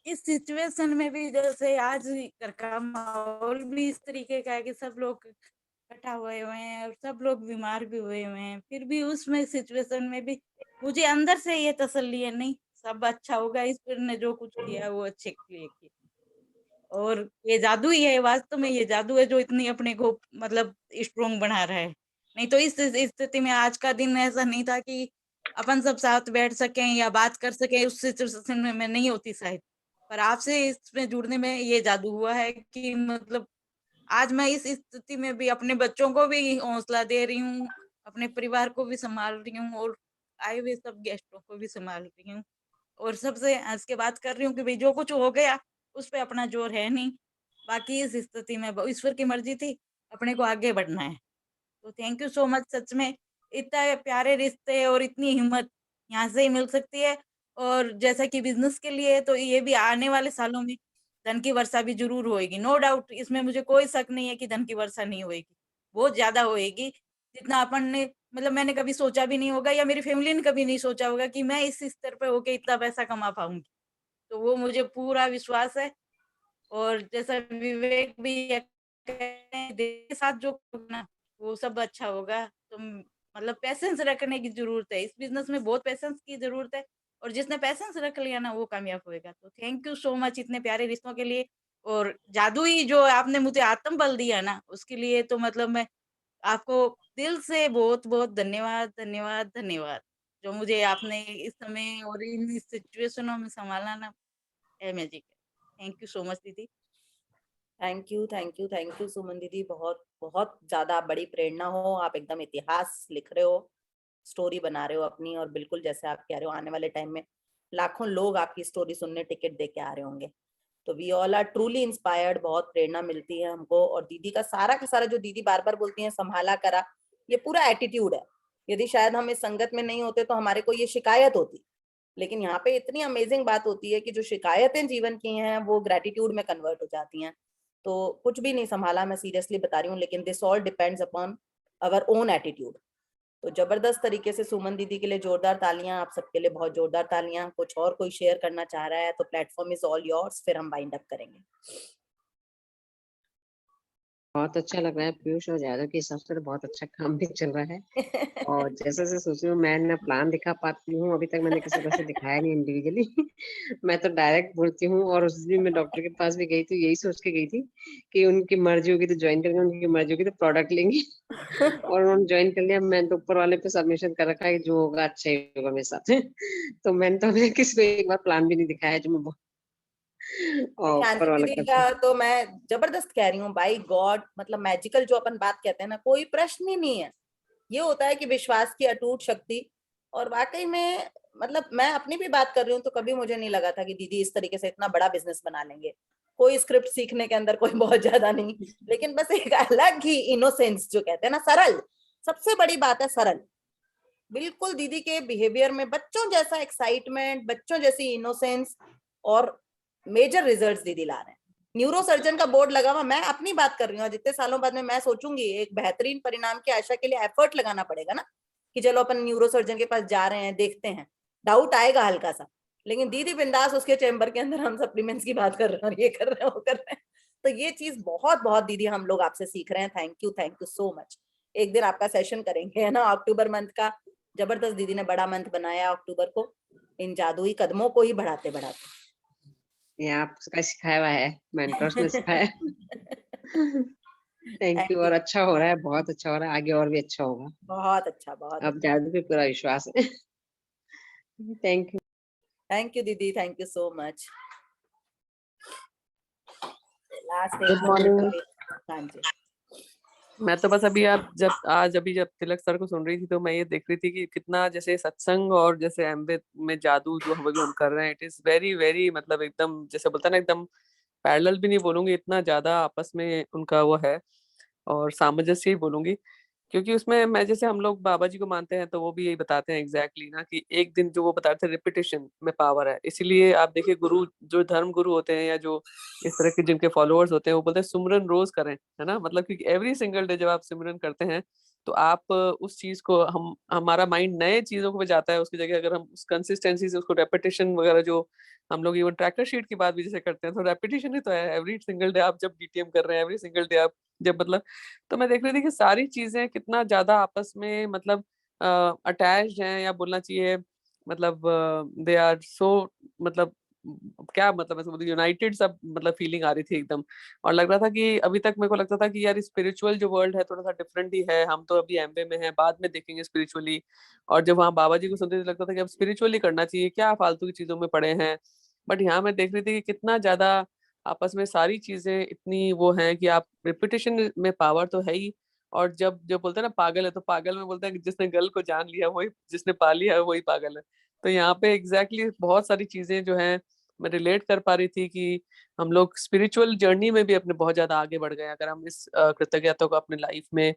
इस सिचुएशन में भी जैसे आज घर का माहौल भी इस तरीके का है कि सब लोग इकट्ठा हुए हुए हैं और सब लोग बीमार भी हुए हुए हैं, फिर भी उसमें सिचुएशन में भी मुझे अंदर से ये तसल्ली है, नहीं सब अच्छा होगा, ईश्वर ने जो कुछ किया वो अच्छे के लिए किया। और ये जादू ही है, वास्तव में ये जादू है जो इतनी अपने को मतलब स्ट्रोंग बना रहा है। नहीं तो इस स्थिति में आज का दिन ऐसा नहीं था कि अपन सब साथ बैठ सकें या बात कर सकें, उस सिचुएशन में मैं नहीं होती शायद। पर आपसे इसमें जुड़ने में ये जादू हुआ है कि मतलब आज मैं इस स्थिति में भी अपने बच्चों को भी हौसला दे रही हूँ, अपने परिवार को भी संभाल रही हूँ, और आए हुए सब गेस्टों को भी संभाल रही हूँ, और सबसे हंस के बात कर रही हूँ कि भाई जो कुछ हो गया उस पे अपना जोर है नहीं। बाकी इस स्थिति में ईश्वर की मर्जी थी, अपने को आगे बढ़ना है। तो थैंक यू सो मच, सच में इतना प्यारे रिश्ते और इतनी हिम्मत यहाँ से ही मिल सकती है। और जैसा कि बिजनेस के लिए तो ये भी आने वाले सालों में धन की वर्षा भी जरूर होएगी, नो डाउट, इसमें मुझे कोई शक नहीं है कि धन की वर्षा नहीं होएगी, बहुत ज्यादा होएगी। जितना अपन ने मतलब मैंने कभी सोचा भी नहीं होगा, या मेरी फैमिली ने कभी नहीं सोचा होगा कि मैं इस स्तर पे होके इतना पैसा कमा पाऊंगी। तो वो मुझे पूरा विश्वास है। और जैसा विवेक भी ये कहते हैं, देश के साथ जो ना वो सब अच्छा होगा। तो मतलब पैसेंस रखने की जरूरत है, इस बिजनेस में बहुत पैसेंस की जरूरत है, और जिसने पैसेंस रख लिया ना वो कामयाब होएगा। तो थैंक यू सो मच इतने प्यारे रिश्तों के लिए, और जादुई जो आपने मुझे आत्मबल दिया ना उसके लिए तो मतलब मैं आपको दिल से बहुत बहुत धन्यवाद धन्यवाद धन्यवाद, जो मुझे आपने इस समय और इन सिचुएशनों में संभाला ना, है magic. Thank you so much दीदी।
Thank you thank you thank you Suman दीदी, बहुत बहुत ज्यादा आप बड़ी प्रेरणा हो, आप एकदम इतिहास लिख रहे हो, स्टोरी बना रहे हो अपनी, और बिल्कुल जैसे आप कह रहे हो आने वाले टाइम में लाखों लोग आपकी स्टोरी सुनने टिकट दे के आ रहे होंगे। तो we all are truly inspired, बहुत प्रेरणा मिलती है हमको। और दीदी का सारा जो दीदी बार बार बोलती हैं संभाला करा, ये पूरा एटीट्यूड है। यदि शायद हम इस संगत में नहीं होते तो हमारे को ये शिकायत होती, लेकिन यहाँ पे इतनी अमेजिंग बात होती है कि जो शिकायतें जीवन की हैं वो ग्रेटिट्यूड में कन्वर्ट हो जाती हैं। तो कुछ भी नहीं संभाला, मैं सीरियसली बता रही हूँ, लेकिन this all depends upon our own attitude. तो जबरदस्त तरीके से सुमन दीदी के लिए जोरदार तालियां, आप सबके लिए बहुत जोरदार तालियां। कुछ और कोई शेयर करना चाह रहा है तो प्लेटफॉर्म इज ऑल योर्स, फिर हम वाइंड अप करेंगे।
बहुत अच्छा लग रहा है पीयूष और यादव के हिसाब से तो बहुत अच्छा काम भी चल रहा है। और जैसे जैसे सोच रही हूँ मैं ना प्लान दिखा पाती हूँ, अभी तक मैंने किसी को ऐसे दिखाया नहीं इंडिविजुअली। मैं तो डायरेक्ट बोलती हूँ। और उस दिन मैं डॉक्टर के पास भी गई थी, यही सोच के गई थी कि उनकी मर्जी होगी तो ज्वाइन करेंगे, उनकी मर्जी होगी तो प्रोडक्ट लेंगे। और उन्होंने ज्वाइन कर लिया। मैंने तो ऊपर वाले पे सबमिशन कर रखा है कि जो होगा अच्छा ही होगा मेरे साथ। तो मैंने तो अभी किसी को एक बार प्लान भी नहीं दिखाया, जो मैं और ऊपर
शांति
वाला
दीदी
कर
का तो मैं जबरदस्त कह रही हूँ, बाई गॉड, मतलब मैजिकल जो अपन बात कहते हैं ना, कोई प्रश्न ही नहीं है। ये होता है कि विश्वास की अटूट शक्ति। और वाकई में मतलब मैं अपनी भी बात कर रही हूँ तो कभी मुझे नहीं लगा था कि दीदी इस तरीके से इतना बड़ा बिजनेस बना लेंगे। कोई स्क्रिप्ट सीखने के अंदर कोई बहुत ज्यादा नहीं, लेकिन बस एक अलग ही इनोसेंस जो कहते हैं ना, सरल, सबसे बड़ी बात है सरल। बिल्कुल दीदी के बिहेवियर में बच्चों जैसा एक्साइटमेंट, बच्चों जैसी इनोसेंस, और मेजर रिजल्ट्स दीदी ला रहे हैं। न्यूरो सर्जन का बोर्ड लगा हुआ, मैं अपनी बात कर रही हूँ, जितने सालों बाद में मैं सोचूंगी एक बेहतरीन परिणाम की आशा के लिए एफर्ट लगाना पड़ेगा ना, कि चलो अपन न्यूरो सर्जन के पास जा रहे हैं, देखते हैं, डाउट आएगा हल्का सा, लेकिन दीदी बिंदास उसके चेंबर के अंदर हम सप्लीमेंट्स की बात कर रहे हैं और ये कर रहे हैं वो कर रहे हैं। तो ये चीज बहुत बहुत दीदी हम लोग आपसे सीख रहे हैं। Thank you so much. एक दिन आपका सेशन करेंगे है ना, अक्टूबर मंथ का। जबरदस्त दीदी ने बड़ा मंथ बनाया अक्टूबर को, इन जादुई कदमों को ही बढ़ाते बढ़ाते।
ये आपका सिखाया हुआ है, मेंटर्स ने सिखाया। Thank you. और अच्छा हो रहा है, बहुत अच्छा हो रहा है, आगे और भी अच्छा होगा।
बहुत अच्छा, बहुत
अब जादू पे पूरा विश्वास है। थैंक यू
दीदी, thank you so much. Last
good morning.
हाँ जी।
मैं तो बस अभी जब तिलक सर को सुन रही थी तो मैं ये देख रही थी कि कितना जैसे सत्संग और जैसे एमवे में जादू जो हम कर रहे हैं, इट इज वेरी वेरी मतलब एकदम जैसे बोलता है ना, एकदम पैरेलल भी नहीं बोलूंगी, इतना ज्यादा आपस में उनका वो है, और सामंजस्य ही बोलूंगी। क्योंकि उसमें मैं जैसे हम लोग बाबा जी को मानते हैं तो वो भी यही बताते हैं एग्जैक्टली ना, कि एक दिन जो वो बताते हैं रिपीटिशन में पावर है। इसीलिए आप देखिए गुरु जो धर्म गुरु होते हैं या जो इस तरह के जिनके फॉलोअर्स होते हैं वो बोलते हैं सुमिरन रोज करें, है ना। मतलब क्योंकि एवरी सिंगल डे जब आप सिमरन करते हैं तो आप उस चीज को हमारा माइंड नए चीजों पे जाता है, उसकी जगह अगर हम उस कंसिस्टेंसी से उसको रेपिटेशन वगैरह जो हम लोग इवन ट्रैकर शीट की बात भी जैसे करते हैं तो रेपिटेशन ही तो है। एवरी सिंगल डे आप जब डीटीएम कर रहे हैं, एवरी सिंगल डे आप जब मतलब, तो मैं देख रही थी कि सारी चीजें कितना ज्यादा आपस में मतलब अटैच्ड हैं, या बोलना चाहिए मतलब दे आर सो मतलब क्या मतलब ऐसे यूनाइटेड सब मतलब फीलिंग आ रही थी एकदम। और लग रहा था कि अभी तक मेरे को लगता था कि यार स्पिरिचुअल जो वर्ल्ड है थोड़ा सा डिफरेंट ही है, हम तो अभी एमबे में है, बाद में देखेंगे स्पिरिचुअली। और जब वहाँ बाबा जी को सुनते थे लगता था कि अब स्पिरिचुअली करना चाहिए, क्या फालतू की चीजों में पड़े हैं। बट यहाँ मैं देख रही थी कि कितना ज्यादा आपस में सारी चीजें इतनी वो हैं कि आप रिपीटेशन में पावर तो है ही। और जब जो बोलते हैं ना पागल है, तो पागल में बोलते हैं कि जिसने गल को जान लिया वही, जिसने पा लिया है वही पागल है। तो यहाँ पे एग्जैक्टली बहुत सारी चीजें जो हैं मैं रिलेट कर पा रही थी कि हम लोग स्पिरिचुअल जर्नी में भी अपने बहुत ज्यादा आगे बढ़ गए अगर हम इस कृतज्ञता को अपने लाइफ में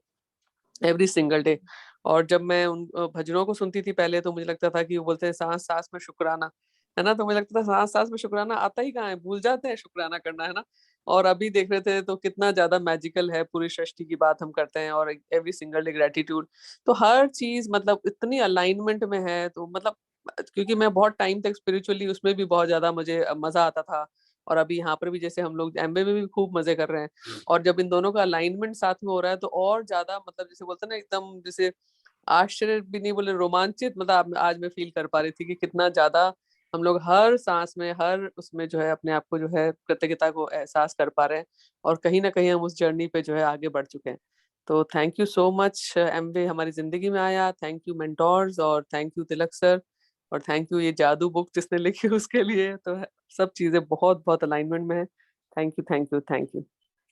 एवरी सिंगल डे। और जब मैं उन भजनों को सुनती थी पहले तो मुझे लगता था कि वो बोलते हैं सांस सांस में शुक्राना, है ना। तो मुझे लगता था सांस सांस में शुक्राना आता ही कहाँ है, भूल जाते हैं शुक्राना करना, है ना। और अभी देख रहे थे तो कितना ज्यादा मैजिकल है, पूरी सृष्टि की बात हम करते हैं और एवरी सिंगल डे ग्रेटिट्यूड। तो हर चीज मतलब इतनी अलाइनमेंट में है, तो मतलब क्योंकि मैं बहुत टाइम तक स्पिरिचुअली उसमें भी बहुत ज्यादा मुझे मजा आता था। और अभी यहाँ पर भी जैसे हम लोग एमबे में भी खूब मजे कर रहे हैं, और जब इन दोनों का अलाइनमेंट साथ में हो रहा है तो और ज्यादा मतलब जैसे बोलते हैं ना एकदम जैसे आश्चर्य भी नहीं बोले, रोमांचित मतलब आज मैं फील कर पा रही थी कि कितना ज्यादा हम लोग हर सांस में हर उसमें जो है अपने आप को जो है कृतज्ञता को एहसास कर पा रहे हैं, और कहीं ना कहीं हम उस जर्नी पे जो है आगे बढ़ चुके हैं। तो thank you so much Amway हमारी जिंदगी में आया, थैंक यू मेंटोर्स, और थैंक यू तिलक सर, और थैंक यू ये जादू बुक जिसने लिखी उसके लिए। तो सब चीजें बहुत बहुत अलाइनमेंट में है। Thank you thank you thank you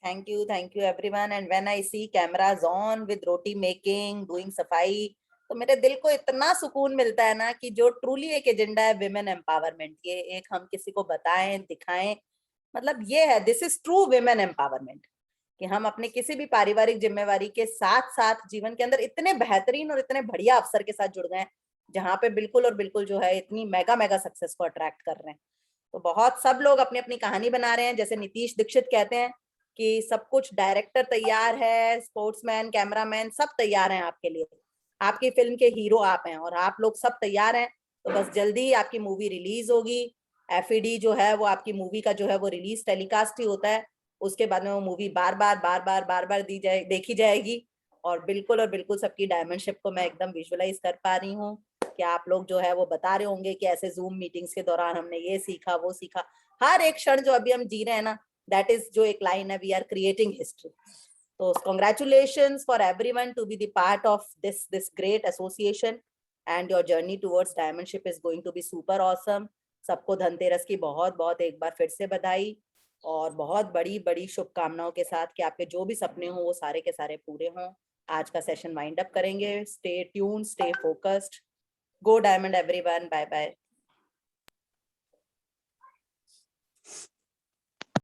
thank you everyone. And when I see cameras on with roti making, doing सफाई, तो मेरे दिल को इतना सुकून मिलता है ना कि जो ट्रूली एक एजेंडा है विमेन एम्पावरमेंट, ये एक हम किसी को बताएं दिखाएं, मतलब ये है, this is true women empowerment, कि हम अपने किसी भी पारिवारिक जिम्मेवारी के साथ साथ जीवन के अंदर इतने बेहतरीन और इतने बढ़िया अवसर के साथ जुड़ गए, जहाँ पे बिल्कुल और बिल्कुल जो है इतनी मेगा मेगा सक्सेस को अट्रैक्ट कर रहे हैं। तो बहुत सब लोग अपनी अपनी कहानी बना रहे हैं, जैसे नीतीश दीक्षित कहते हैं कि सब कुछ, डायरेक्टर तैयार है, स्पोर्ट्समैन, कैमरामैन सब तैयार हैं आपके लिए, आपकी फिल्म के हीरो आप हैं और आप लोग सब तैयार हैं, तो बस जल्दी ही आपकी मूवी रिलीज होगी। FED जो है वो आपकी मूवी का जो है वो रिलीज टेलीकास्ट ही होता है, उसके बाद में वो मूवी बार बार देखी जाएगी। और बिल्कुल सबकी डायमंडशिप को मैं एकदम विजुअलाइज कर पा रही हूँ कि आप लोग जो है वो बता रहे होंगे कि ऐसे जूम मीटिंग्स के दौरान हमने ये सीखा वो सीखा। हर एक क्षण जो अभी हम जी रहे हैं ना, दैट इज जो एक लाइन है, we are creating history. So congratulations for everyone to be the part of this great association, and your journey towards diamondship is going to be super awesome. सबको धनतेरस की बहुत एक बार फिर से बधाई और बहुत बड़ी शुभकामनाओं के साथ कि आपके जो भी सपने हों वो सारे के सारे पूरे हों। आज का सेशन वाइंड अप करेंगे। Stay tune, stay focused, go diamond everyone, bye bye.